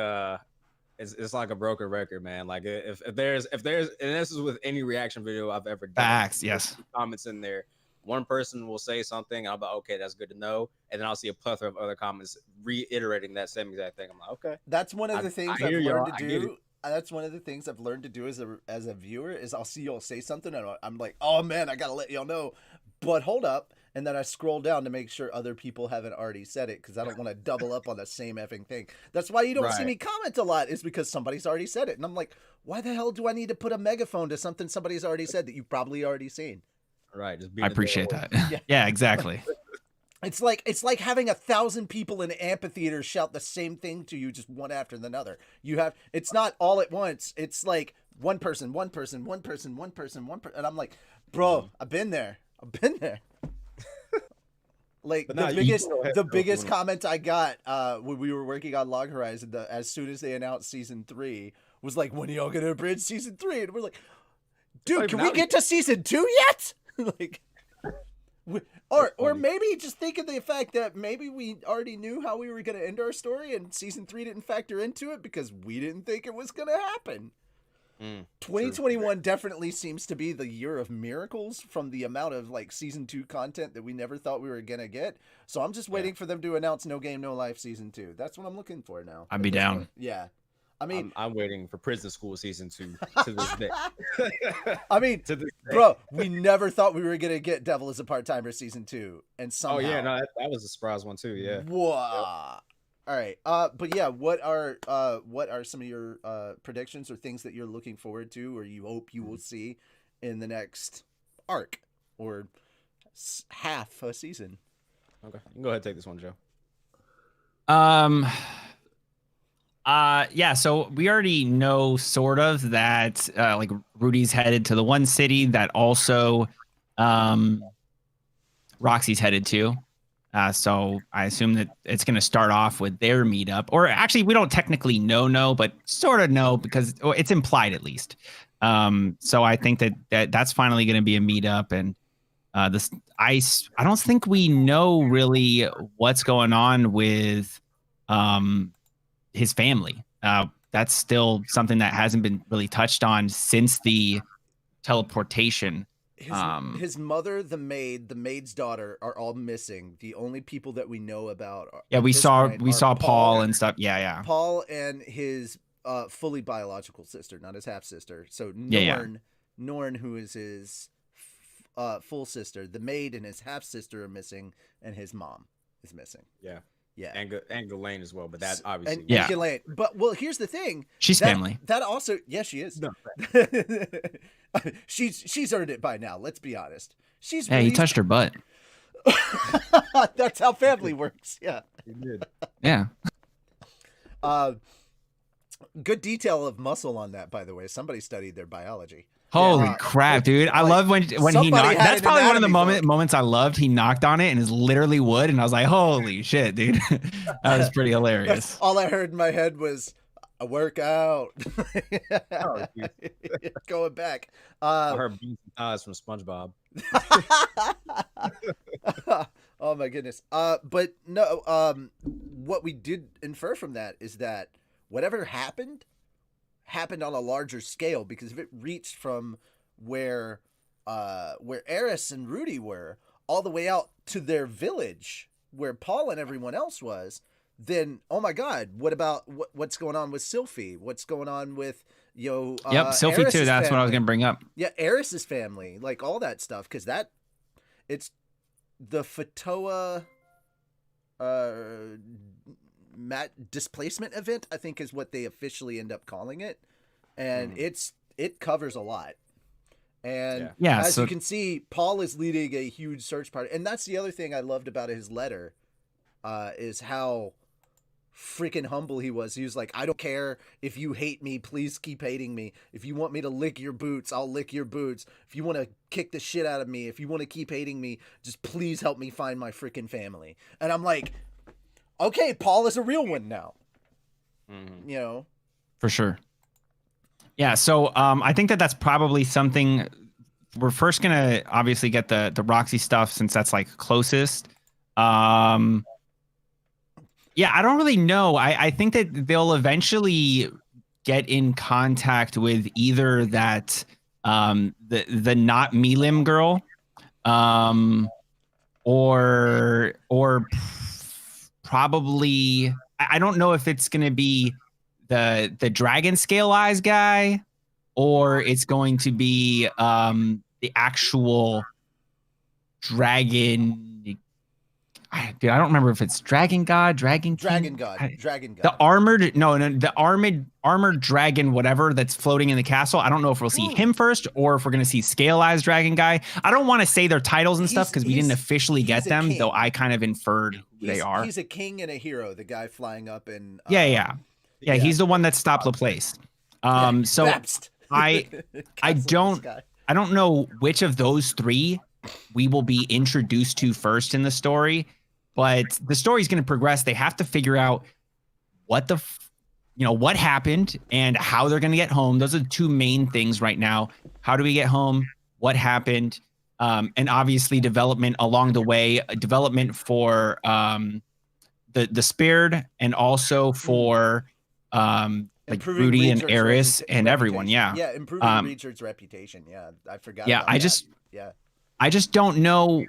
it's like a broken record, man. Like if there's and this is with any reaction video I've ever done. Facts, yes. Comments in there one person will say something, and I'll be like, okay, that's good to know. And then I'll see a plethora of other comments reiterating that same exact thing. I'm like, okay. That's one of the things I I've hear learned y'all. to I get it. do. That's one of the things I've learned to do as a viewer is I'll see y'all say something and I'm like, oh man, I gotta let y'all know. But hold up, and then I scroll down to make sure other people haven't already said it because I don't want to double up on the same effing thing. That's why you don't see Right. me comment a lot is because somebody's already said it, and I'm like, why the hell do I need to put a megaphone to something somebody's already said that you've probably already seen? Right. Just I appreciate that. Yeah, exactly. It's like having 1,000 people in an amphitheater shout the same thing to you, just one after another. It's not all at once. It's like one person, and I'm like, bro, I've been there. Like But the biggest comment I got when we were working on Log Horizon, as soon as they announced season 3, was like, when are y'all gonna abridge season 3? And we're like, dude, can we get to season 2 yet? Like. Or maybe just think of the fact that maybe we already knew how we were going to end our story and season 3 didn't factor into it because we didn't think it was going to happen. 2021 definitely seems to be the year of miracles from the amount of like season 2 content that we never thought we were going to get. So I'm just waiting for them to announce No Game No Life season 2. That's what I'm looking for now. I'd be down. Point. Yeah. I mean, I'm waiting for Prison School season 2 to this day. I mean, bro, we never thought we were gonna get Devil as a Part-Timer season 2, and somehow. Oh yeah, no, that was a surprise one too. Yeah. Whoa. All right. But yeah, what are some of your predictions or things that you're looking forward to, or you hope you will see in the next arc or half a season? Okay, you can go ahead and take this one, Joe. Yeah, so we already know sort of that like Rudy's headed to the one city that also Roxy's headed to. So I assume that it's going to start off with their meetup, or actually we don't technically know, but sort of know because it's implied at least. So I think that's finally going to be a meetup, and I don't think we know really what's going on with his family. That's still something that hasn't been really touched on since the teleportation. His mother, the maid's daughter are all missing. The only people that we know about we saw Paul and stuff. Yeah. Paul and his fully biological sister, not his half sister. So Norn, who is his full sister, the maid and his half sister are missing, and his mom is missing. Yeah. Yeah, and Ghislaine as well, but that obviously. And Ghislaine. But here's the thing: she's family. That also, she is. No, she's earned it by now. Let's be honest. He touched her butt. That's how family works. Yeah, he did. Yeah. Good detail of muscle on that, by the way. Somebody studied their biology. Holy crap, dude. I love when he knocked. That's probably one of the moments I loved. He knocked on it and it's literally wood. And I was like, holy shit, dude. That was pretty hilarious. All I heard in my head was a workout. Going back. I heard beans and thighs from SpongeBob. Oh my goodness. But no, what we did infer from that is that whatever happened on a larger scale, because if it reached from where Eris and Rudy were all the way out to their village where Paul and everyone else was, then oh my god, what about what's going on with Sylphie? What's going on with Sylphie Eris's too? That's family. what I was gonna bring up. Yeah, Eris's family, like all that stuff, because it's the Fatoa displacement event, I think is what they officially end up calling it, and it covers a lot. And as you can see, Paul is leading a huge search party, and that's the other thing I loved about his letter, is how freaking humble he was. He was like, I don't care if you hate me, please keep hating me. If you want me to lick your boots, I'll lick your boots. If you want to kick the shit out of me, if you want to keep hating me, just please help me find my freaking family. And I'm like, okay, Paul is a real one now. For sure. Yeah, so I think that's probably something we're first gonna obviously get the Roxy stuff, since that's like closest. Yeah, I don't really know. I think that they'll eventually get in contact with either that the not Milim girl, or probably I don't know if it's going to be the dragon scale eyes guy, or it's going to be the actual dragon. I don't remember if it's Dragon God, Dragon King, Dragon God. the armored dragon, whatever that's floating in the castle. I don't know if we'll see him first or if we're gonna see Scale Eyes Dragon Guy. I don't want to say their titles and stuff because we didn't officially get them, though I kind of inferred who they are. He's a king and a hero. The guy flying up and yeah. He's the one that stopped Laplace. So I don't know which of those three we will be introduced to first in the story. But the story's going to progress. They have to figure out what what happened and how they're going to get home. Those are the two main things right now. How do we get home? What happened? And obviously development along the way, development for the Spirit and also for like Rudy and Eris and everyone. Yeah. Yeah. Improving Richard's reputation. Yeah. I forgot. Yeah. I just don't know.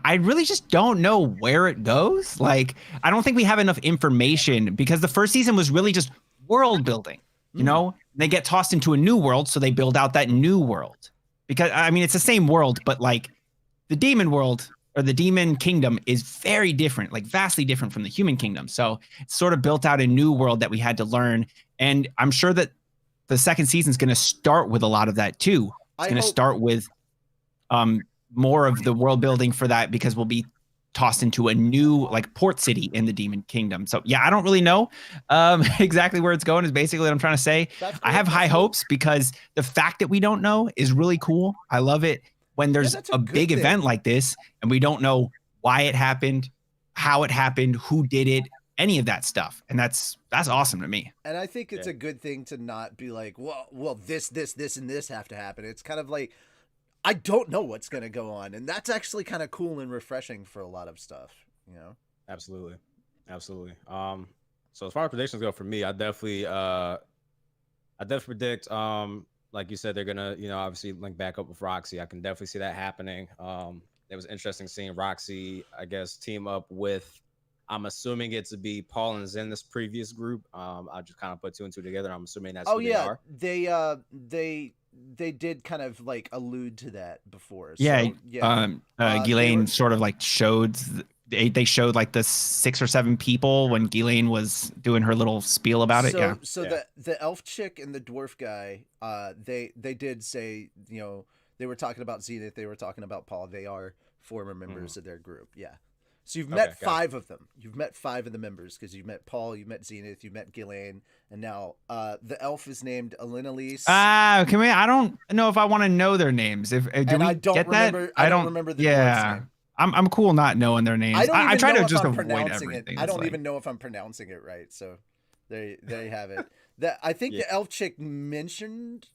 I really just don't know where it goes. Like, I don't think we have enough information because the first season was really just world building, you know? They get tossed into a new world, so they build out that new world. Because, I mean, it's the same world, but like the demon world or the demon kingdom is very different, like vastly different from the human kingdom. So it's sort of built out a new world that we had to learn. And I'm sure that the second season is going to start with a lot of that too. It's going to start with more of the world building for that because we'll be tossed into a new like port city in the demon kingdom. So yeah, I don't really know exactly where it's going is basically what I'm trying to say. I have high hopes because the fact that we don't know is really cool. I love it when there's a big event like this and we don't know why it happened, how it happened, who did it, any of that stuff. And that's awesome to me. And I think it's a good thing to not be like, well, this, and this have to happen. It's kind of like, I don't know what's going to go on. And that's actually kind of cool and refreshing for a lot of stuff, you know? Absolutely. So as far as predictions go for me, I definitely predict, like you said, they're going to, obviously link back up with Roxy. I can definitely see that happening. It was interesting seeing Roxy, I guess, team up with, I'm assuming it to be Paul and Zen, this previous group. I just kind of put two and two together. I'm assuming that's who they are. They did kind of like allude to that before. So, Ghislaine sort of like showed they showed like the 6 or 7 people when Ghislaine was doing her little spiel about it. The elf chick and the dwarf guy, they did say, they were talking about Zenith, they were talking about Paul. They are former members of their group. Yeah. So you've met 5 of them. You've met 5 of the members because you've met Paul, you met Zenith, you met Ghislaine, and now the elf is named Alinalise. I don't know if I want to know their names. I don't remember the name. I'm cool not knowing their names. I try to just avoid everything. I don't even know if I'm pronouncing it right. So there you have it. I think the elf chick mentioned.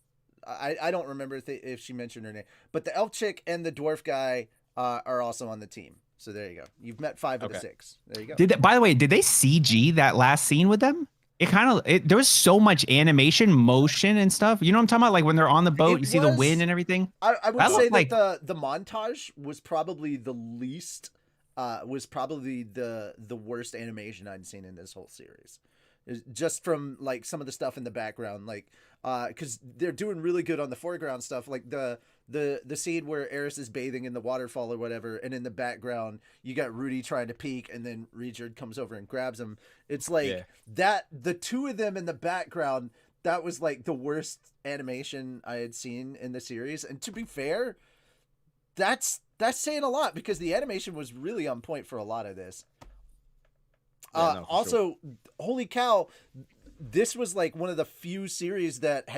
I don't remember if she mentioned her name, but the elf chick and the dwarf guy are also on the team. So there you go. You've met 5 of the 6. There you go. By the way, did they CG that last scene with them? There was so much animation, motion, and stuff. You know what I'm talking about? Like when they're on the boat, you see the wind and everything. I would say that the montage was probably the least, was probably the worst animation I'd seen in this whole series. Just from like some of the stuff in the background, like because they're doing really good on the foreground stuff, like the scene where Eris is bathing in the waterfall or whatever, and in the background you got Rudy trying to peek, and then Richard comes over and grabs him. It's like that the two of them in the background, that was like the worst animation I had seen in the series. And to be fair, that's saying a lot because the animation was really on point for a lot of this. Also, holy cow, this was like one of the few series that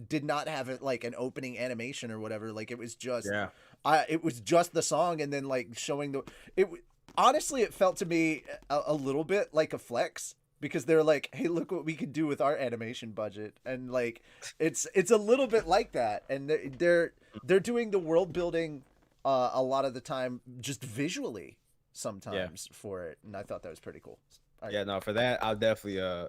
did not have it like an opening animation or whatever. Like it was just it was just the song and then like showing honestly it felt to me a little bit like a flex because they're like, hey, look what we can do with our animation budget. And like it's a little bit like that, and they're doing the world building a lot of the time just visually sometimes for it, and I thought that was pretty cool. For that I'll definitely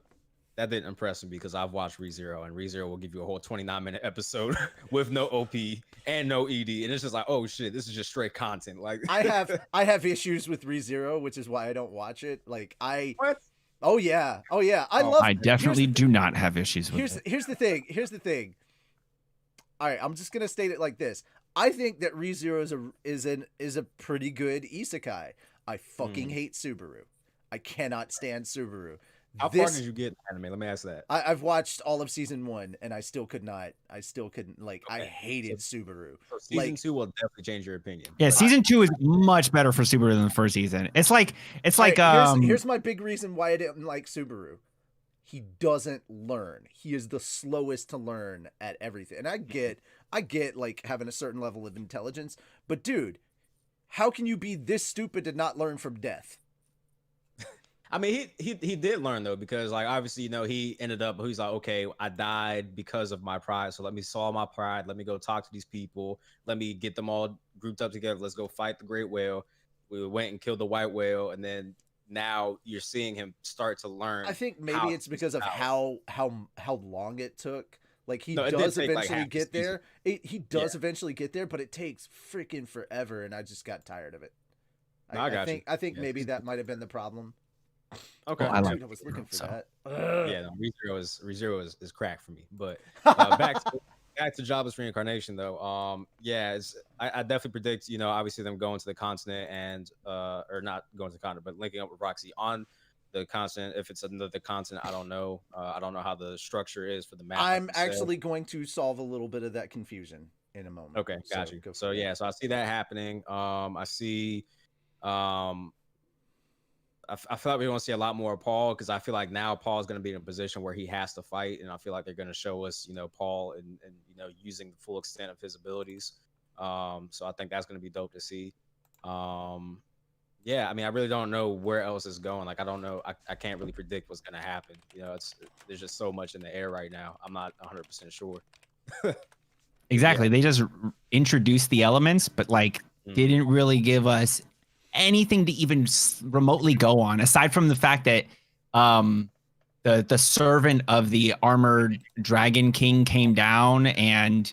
that didn't impress me because I've watched ReZero, and ReZero will give you a whole 29-minute episode with no OP and no ED, and it's just like, oh shit, this is just straight content. Like I have issues with ReZero, which is why I don't watch it. Like what? oh yeah, Oh, I definitely do not have issues with it. Here's the thing. All right, I'm just gonna state it like this. I think that ReZero is a pretty good isekai. I fucking hate Subaru. I cannot stand Subaru. How far did you get in anime? Let me ask that. I've watched all of season 1 and I still couldn't like I hated Subaru. So season 2 will definitely change your opinion. Yeah, season 2 is much better for Subaru than the first season. It's like here's my big reason why I didn't like Subaru. He doesn't learn. He is the slowest to learn at everything. And I get like having a certain level of intelligence, but dude, how can you be this stupid to not learn from death? I mean, he did learn though, because like obviously, he ended up, he's like, okay, I died because of my pride, so let me solve my pride. Let me go talk to these people. Let me get them all grouped up together. Let's go fight the great whale. We went and killed the white whale, and then now you're seeing him start to learn. I think maybe it's because of how long it took. Like he does eventually get there. He does eventually get there, but it takes freaking forever, and I just got tired of it. I think maybe that might have been the problem. Okay, I was looking for that. Yeah, no, ReZero is crack for me. But back to Jobless Reincarnation though. I definitely predict, obviously them going to the continent and or not going to the continent, but linking up with Roxy on the continent. If it's another continent, I don't know. I don't know how the structure is for the map. I'm actually going to solve a little bit of that confusion in a moment. Okay, got you. So yeah, so I see that happening. I see. I feel like we're going to see a lot more of Paul, because I feel like now Paul's going to be in a position where he has to fight, and I feel like they're going to show us, Paul and using the full extent of his abilities. So I think that's going to be dope to see. Yeah, I mean, I really don't know where else it's going. Like, I don't know. I can't really predict what's going to happen. There's just so much in the air right now. I'm not 100% sure. Exactly. Yeah. They just introduced the elements, but didn't really give us anything to even remotely go on, aside from the fact that the servant of the armored dragon king came down and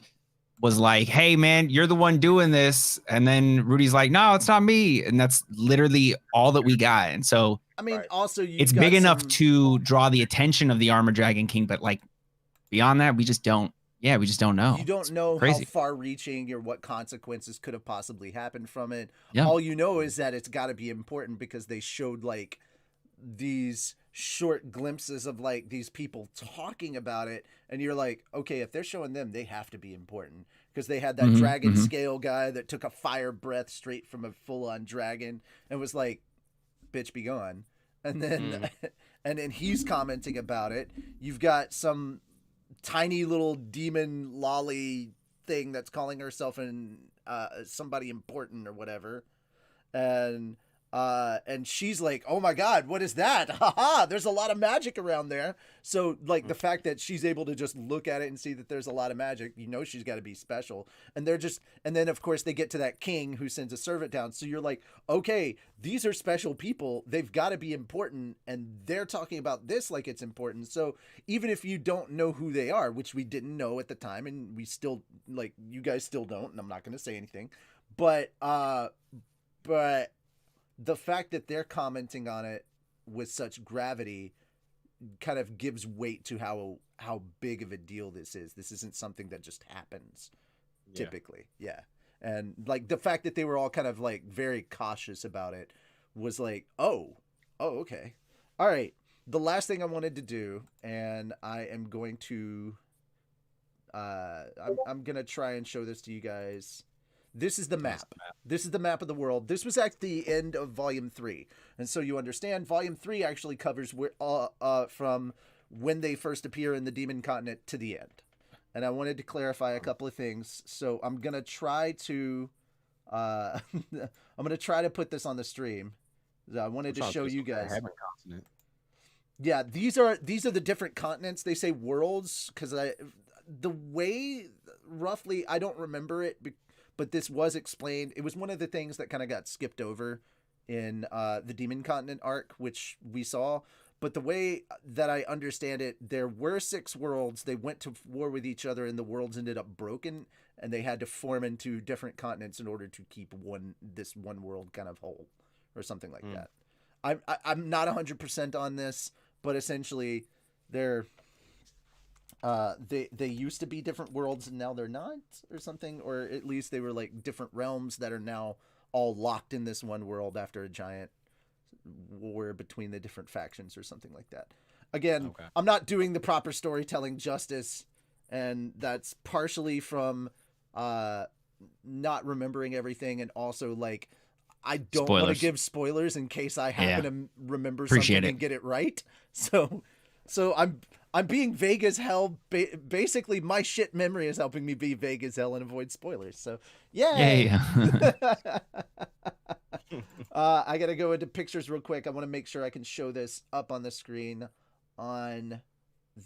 was like, hey man, you're the one doing this, and then Rudy's like, no, it's not me, and that's literally all that we got. And so I mean, also it's big enough to draw the attention of the armored dragon king, but beyond that, we just don't know. You don't know how far reaching or what consequences could have possibly happened from it. Yeah. All you know is that it's got to be important, because they showed these short glimpses of these people talking about it, and you're like, okay, if they're showing them, they have to be important, because they had that dragon scale guy that took a fire breath straight from a full-on dragon and was like, bitch, be gone. And then and then he's commenting about it. You've got some tiny little demon lolly thing that's calling herself somebody important or whatever, and she's like, oh my god, what is that? Haha, there's a lot of magic around there. So the fact that she's able to just look at it and see that there's a lot of magic, she's got to be special. And then of course they get to that king who sends a servant down, so you're like, okay, these are special people, they've got to be important, and they're talking about this like it's important. So even if you don't know who they are, which we didn't know at the time, and we still, you guys still don't, and I'm not going to say anything, but the fact that they're commenting on it with such gravity kind of gives weight to how big of a deal this is. This isn't something that just happens typically. Yeah. And the fact that they were all kind of very cautious about it was oh, okay. All right. The last thing I wanted to do, and I am going to, I'm going to try and show this to you guys. This is the map. This is the map of the world. This was at the end of Volume 3. And so you understand, Volume 3 actually covers from when they first appear in the Demon Continent to the end. And I wanted to clarify a couple of things. So I'm going to try to put this on the stream. I wanted to show you guys. Yeah, these are the different continents. They say worlds because the way roughly, I don't remember it, but this was explained. It was one of the things that kind of got skipped over in the Demon Continent arc, which we saw. But the way that I understand it, there were 6 worlds. They went to war with each other, and the worlds ended up broken, and they had to form into different continents in order to keep this one world kind of whole, or something like that. I'm not 100% on this, but essentially, they used to be different worlds, and now they're not, or something, or at least they were like different realms that are now all locked in this one world after a giant war between the different factions or something like that. Again, I'm not doing the proper storytelling justice, and that's partially from not remembering everything, and also like I don't want to give spoilers in case I happen to remember something and get it right. So I'm being vague as hell. Basically, my shit memory is helping me be vague as hell and avoid spoilers. So, yay! I gotta go into pictures real quick. I want to make sure I can show this up on the screen on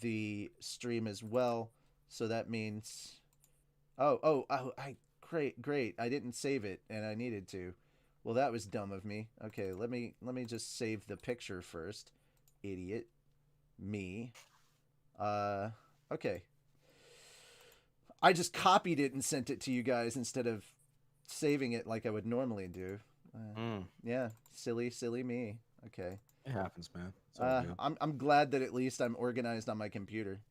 the stream as well. So that means, great. I didn't save it, and I needed to. Well, that was dumb of me. Okay, let me just save the picture first. Idiot. Me. Okay. I just copied it and sent it to you guys instead of saving it like I would normally do. Yeah, silly me. Okay. It happens, man. I'm glad that at least I'm organized on my computer.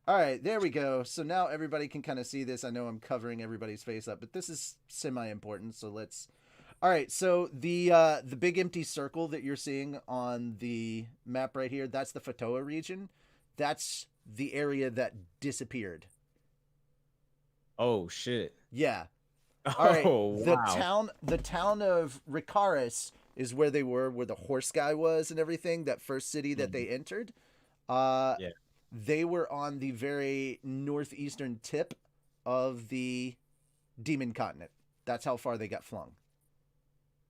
All right, there we go. So now everybody can kind of see this. I know I'm covering everybody's face up, but this is semi-important, so let's... All right, so the big empty circle that you're seeing on the map right here, that's the Fatoa region. That's the area that disappeared. Oh, shit. Yeah. All right, wow. the town of Ricaris is where they were, where the horse guy was and everything, that first city that they entered. Yeah. They were on the very northeastern tip of the demon continent. That's how far they got flung.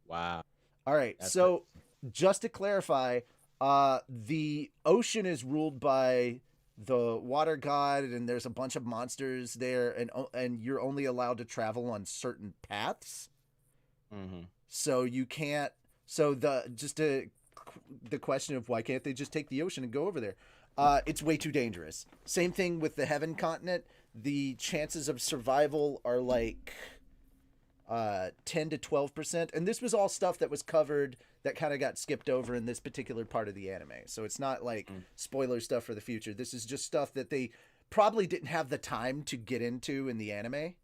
Wow. All right. So just to clarify, the ocean is ruled by the water god, and there's a bunch of monsters there, and you're only allowed to travel on certain paths. So you can't. So the question of why can't they just take the ocean and go over there? It's way too dangerous. Same thing with the Heaven continent. The chances of survival are like 10 to 12%, and this was all stuff that was covered that kind of got skipped over in this particular part of the anime. So it's not like spoiler stuff for the future. This is just stuff that they probably didn't have the time to get into in the anime.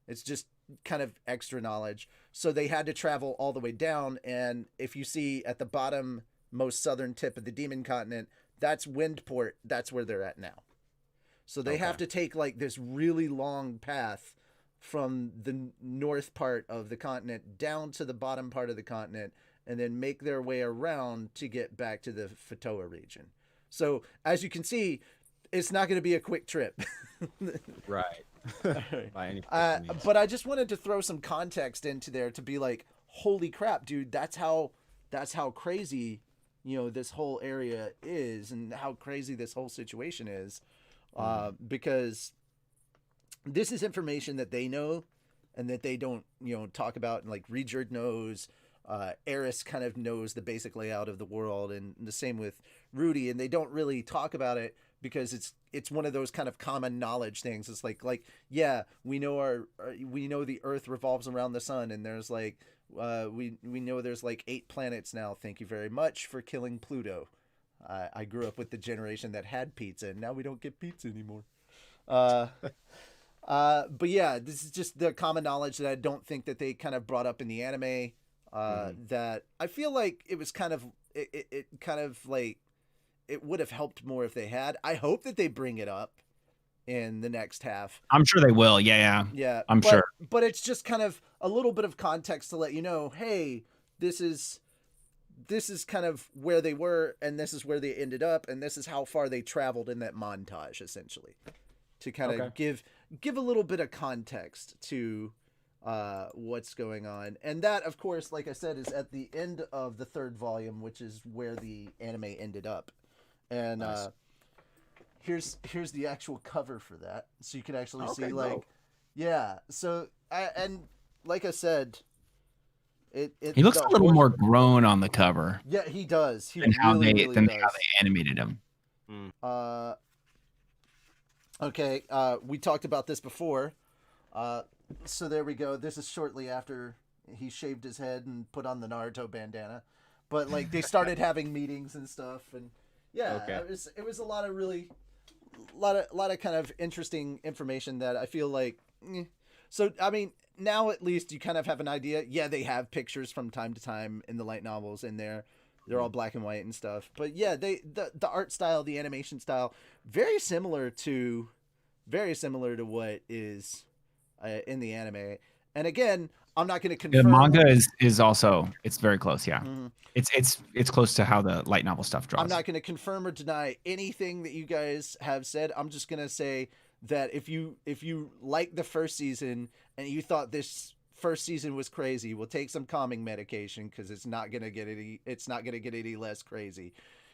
It's just kind of extra knowledge. So they had to travel all the way down, and if you see at the bottom most southern tip of the demon continent, that's Windport. That's where they're at now. So they have to take like this really long path from the north part of the continent down to the bottom part of the continent, and then make their way around to get back to the Fatoa region. So as you can see, it's not going to be a quick trip. Right. By any but I just wanted to throw some context into there to be like, holy crap, dude, that's how crazy, this whole area is, and how crazy this whole situation is. Because this is information that they know and that they don't, talk about. And like Regjerd knows, Eris kind of knows the basic layout of the world, and the same with Rudy, and they don't really talk about it because it's one of those kind of common knowledge things. It's like yeah, we know we know the Earth revolves around the sun, and there's like we know there's like 8 planets now. Thank you very much for killing Pluto. I grew up with the generation that had pizza, and now we don't get pizza anymore. But yeah, this is just the common knowledge that I don't think that they kind of brought up in the anime. That I feel like it was kind of it kind of like it would have helped more if they had. I hope that they bring it up in the next half. I'm sure they will. Yeah. I'm sure. But it's just kind of a little bit of context to let you know, hey, this is kind of where they were, and this is where they ended up, and this is how far they traveled in that montage, essentially, to kind of give a little bit of context to what's going on. And that, of course, like I said, is at the end of the 3rd volume, which is where the anime ended up. And nice. Here's the actual cover for that, so you can actually see like, yeah. So and like I said, He looks the a little horse- more grown on the cover Yeah, he does. He than how really, they really than does. how they animated him. Okay. We talked about this before. So there we go. This is shortly after he shaved his head and put on the Naruto bandana, but like they started having meetings and stuff, and yeah, Okay. it was a lot of really, lot of kind of interesting information that I feel like. So I mean, now at least you kind of have an idea. Yeah, they have pictures from time to time in the light novels in there. They're all black and white and stuff. But yeah, the art style, the animation style, very similar to what is in the anime. And again, I'm not going to The confirm. manga is also, it's very close. Yeah, it's close to how the light novel stuff draws. I'm not going to confirm or deny anything that you guys have said. I'm just going to say that if you like the first season and you thought this first season was crazy, we'll take some calming medication because it's not gonna get any less crazy.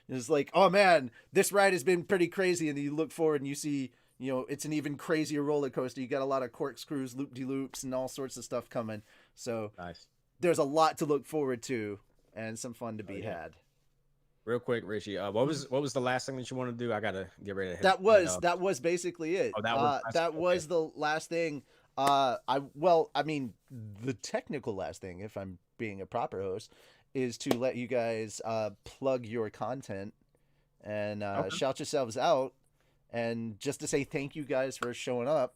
It's like, oh man, this ride has been pretty crazy, and then you look forward and you see, you know, it's an even crazier roller coaster. You got a lot of corkscrews, loop-de-loops, and all sorts of stuff coming. So Nice. There's a lot to look forward to and some fun to be had. Real quick, Richie, what was the last thing that you want to do? I gotta get ready to hit. That was basically it. Oh, that was the last thing. I mean, the technical last thing, if I'm being a proper host, is to let you guys plug your content and shout yourselves out, and just to say thank you guys for showing up.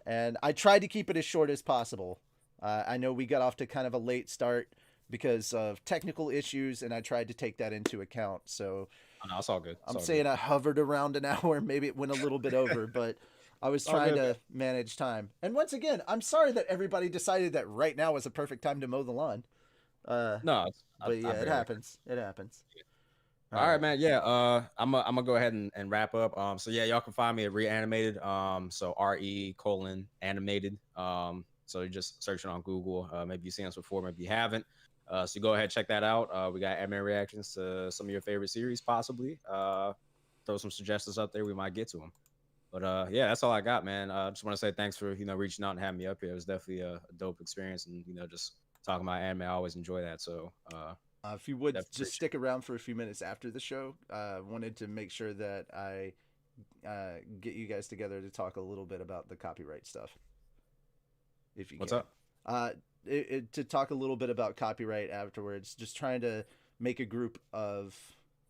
And I tried to keep it as short as possible. I know we got off to kind of a late start because of technical issues, and I tried to take that into account. So no, it's all good. I'm saying I hovered around an hour. Maybe it went a little bit over, but I was trying to manage time. And once again, I'm sorry that everybody decided that right now was a perfect time to mow the lawn. No, but yeah, it happens. It happens. All right, man. Yeah, I'm gonna go ahead and wrap up. So yeah, y'all can find me at Reanimated. So RE:animated. So you're just searching on Google. Maybe you've seen us before, maybe you haven't. So go ahead, check that out. We got anime reactions to some of your favorite series, possibly. Throw some suggestions up there. We might get to them. But yeah, that's all I got, man. I just want to say thanks for reaching out and having me up here. It was definitely a dope experience, and just talking about anime, I always enjoy that. So if you would just stick around for a few minutes after the show, wanted to make sure that I get you guys together to talk a little bit about the copyright stuff. If you What's up? To talk a little bit about copyright afterwards, just trying to make a group of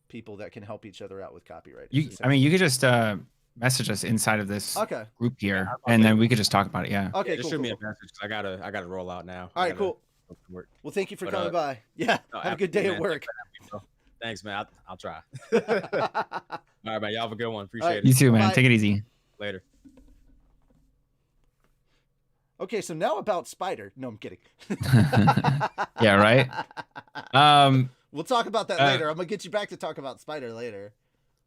people that can help each other out with copyright. You could just message us inside of this group here, and then we could just talk about it. Yeah. Okay. Just shoot me a message. I gotta roll out now. All right. Cool. Well, thank you for coming by. Yeah. Have a good day at work. Thanks, man. I'll try. All right, man. Y'all have a good one. Appreciate it. You too, man. Bye. Take it easy. Later. Okay, so now about Spider. No, I'm kidding. Yeah, right. We'll talk about that later. I'm gonna get you back to talk about Spider later.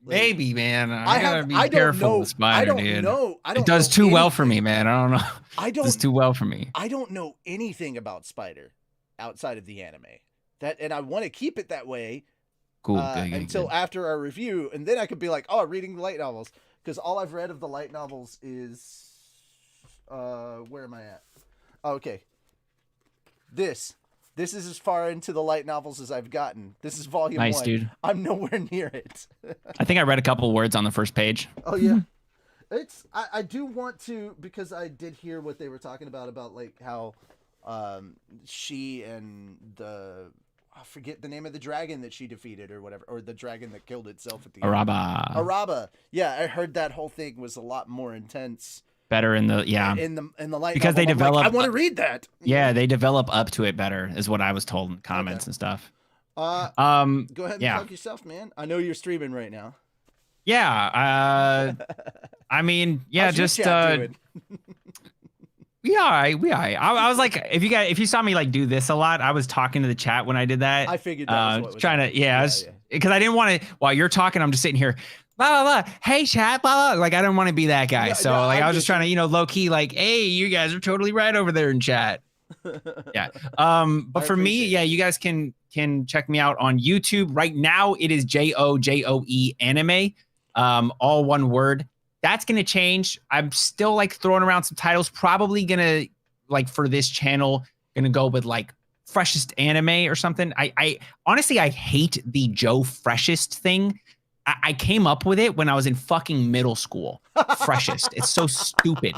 Maybe, man. I gotta be careful don't know, with Spider, dude. It does too well for me, man. I don't know. It does too well for me. I don't know anything about Spider outside of the anime. And I want to keep it that way. Cool. Until after our review, and then I could be like, oh, reading the light novels, because all I've read of the light novels is where am I at? Oh, okay. This is as far into the light novels as I've gotten. This is volume 1. Nice, dude. I'm nowhere near it. I think I read a couple words on the first page. Oh yeah. I do want to, because I did hear what they were talking about like how she and I forget the name of the dragon that she defeated or whatever, or the dragon that killed itself at the end. Araba. Yeah, I heard that whole thing was a lot more intense. Better in the light because novel. they develop. Like, I want to read that. Yeah, they develop up to it better, is what I was told in comments and stuff. Go ahead and plug yourself, man. I know you're streaming right now. Yeah. I mean, yeah, how's just your chat doing? we all right. I was like, if you saw me like do this a lot, I was talking to the chat when I did that. I figured that was what was trying to because I didn't want to. While you're talking, I'm just sitting here. Blah, blah, blah. Hey, chat, blah, blah. Like, I didn't want to be that guy. I was just trying to, low key, like, hey, you guys are totally right over there in chat. Yeah. But for me, you guys can check me out on YouTube. Right now, it is JOJOE anime. All one word. That's going to change. I'm still like throwing around some titles. Probably going to, like, for this channel, going to go with like freshest anime or something. I honestly, I hate the Joe freshest thing. I came up with it when I was in fucking middle school. Freshest. It's so stupid.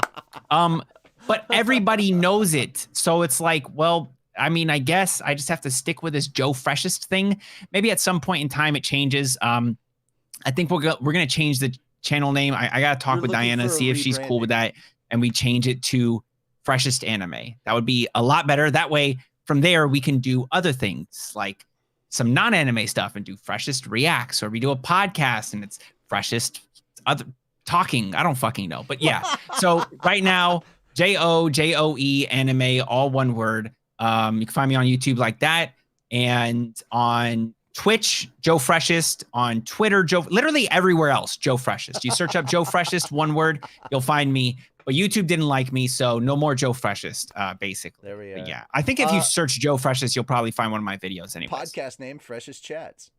But everybody knows it. So it's like, well, I mean, I guess I just have to stick with this Joe freshest thing. Maybe at some point in time it changes. I think we're gonna change the channel name. I gotta talk You're with looking Diana, for a see if she's cool with rebranding. that, and we change it to freshest anime. That would be a lot better. That way, from there, we can do other things like some non-anime stuff and do freshest reacts, or we do a podcast and it's freshest other talking. I don't fucking know, but yeah. So right now, JOJOE anime, all one word. You can find me on YouTube like that, and on Twitch, Joe Freshest, on Twitter, Joe, literally everywhere else, Joe Freshest. You search up Joe Freshest, one word, you'll find me. But YouTube didn't like me, so no more Joe Freshest, basically. There we But are. yeah, I think if you search Joe Freshest, you'll probably find one of my videos anyways. Podcast name, Freshest Chats.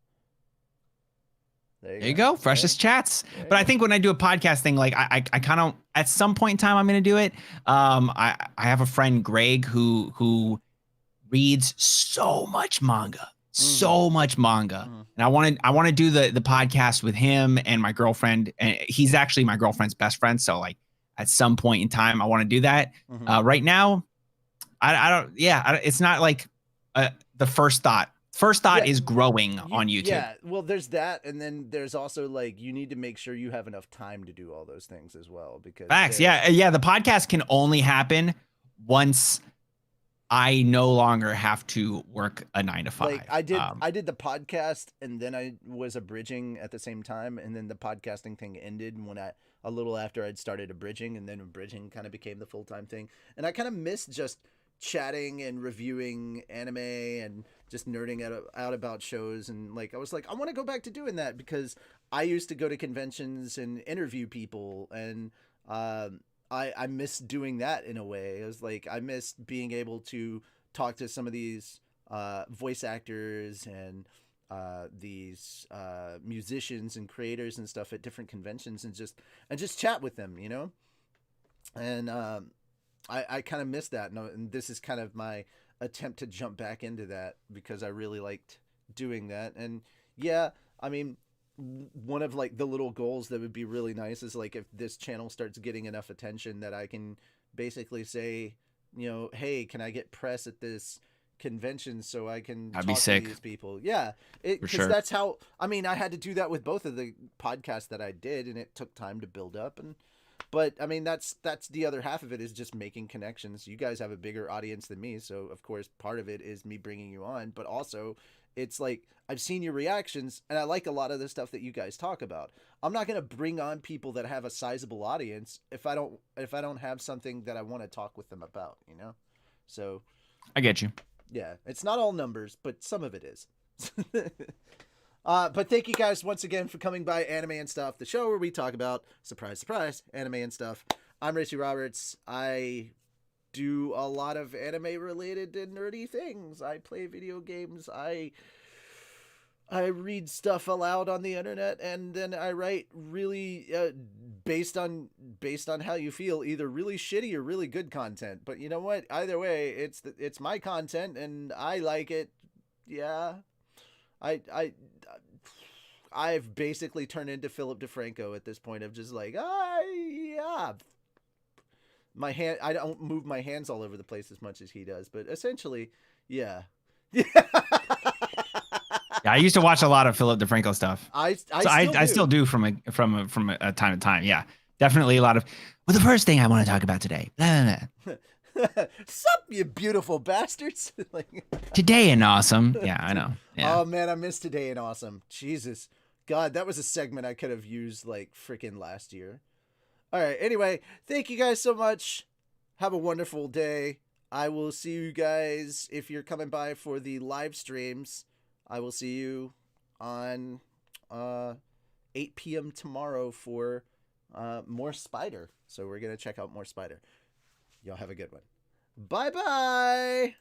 There you go, Freshest Chats. But I think when I do a podcast thing, like I kind of, at some point in time, I'm going to do it. I have a friend, Greg, who reads so much manga. So much manga. And I want to do the podcast with him and my girlfriend, and he's actually my girlfriend's best friend, so like at some point in time I want to do that. Right now I don't, it's not like the first thought is growing on YouTube. Yeah, well, there's that, and then there's also like you need to make sure you have enough time to do all those things as well, because facts. Yeah, the podcast can only happen once I no longer have to work a 9 to 5. Like I did the podcast, and then I was abridging at the same time, and then the podcasting thing ended when a little after I'd started abridging, and then abridging kind of became the full-time thing. And I kind of missed just chatting and reviewing anime and just nerding out about shows, and like I was like, I want to go back to doing that, because I used to go to conventions and interview people, and I miss doing that in a way. It was like I miss being able to talk to some of these voice actors and these musicians and creators and stuff at different conventions, and just chat with them, you know. And I kind of miss that, and this is kind of my attempt to jump back into that, because I really liked doing that. And yeah, I mean, one of like the little goals that would be really nice is like if this channel starts getting enough attention that I can basically say, you know, hey, can I get press at this convention so I can talk to these people? Yeah, because that's how, I mean, I had to do that with both of the podcasts that I did, and it took time to build up. But I mean, that's the other half of it, is just making connections. You guys have a bigger audience than me, so of course part of it is me bringing you on, but also it's like I've seen your reactions, and I like a lot of the stuff that you guys talk about. I'm not going to bring on people that have a sizable audience if I don't have something that I want to talk with them about, you know? So I get you. Yeah, it's not all numbers, but some of it is. But thank you guys once again for coming by Anime and Stuff, the show where we talk about, surprise, surprise, anime and stuff. I'm Richie Roberts. I do a lot of anime related and nerdy things. I play video games. I read stuff aloud on the internet, and then I write really based on how you feel, either really shitty or really good content. But you know what? Either way, it's my content, and I like it. Yeah, I've basically turned into Philip DeFranco at this point of just like, yeah. My hand, I don't move my hands all over the place as much as he does, but essentially, yeah. Yeah, I used to watch a lot of Philip DeFranco stuff. I still do from a time to time. Yeah, definitely a lot of. Well, the first thing I want to talk about today. Blah, blah, blah. Sup, you beautiful bastards! Like, Today in Awesome. Yeah, I know. Yeah. Oh man, I miss Today in Awesome. Jesus, God, that was a segment I could have used like freaking last year. All right. Anyway, thank you guys so much. Have a wonderful day. I will see you guys if you're coming by for the live streams. I will see you on 8 p.m. tomorrow for more Spider. So we're going to check out more Spider. Y'all have a good one. Bye-bye.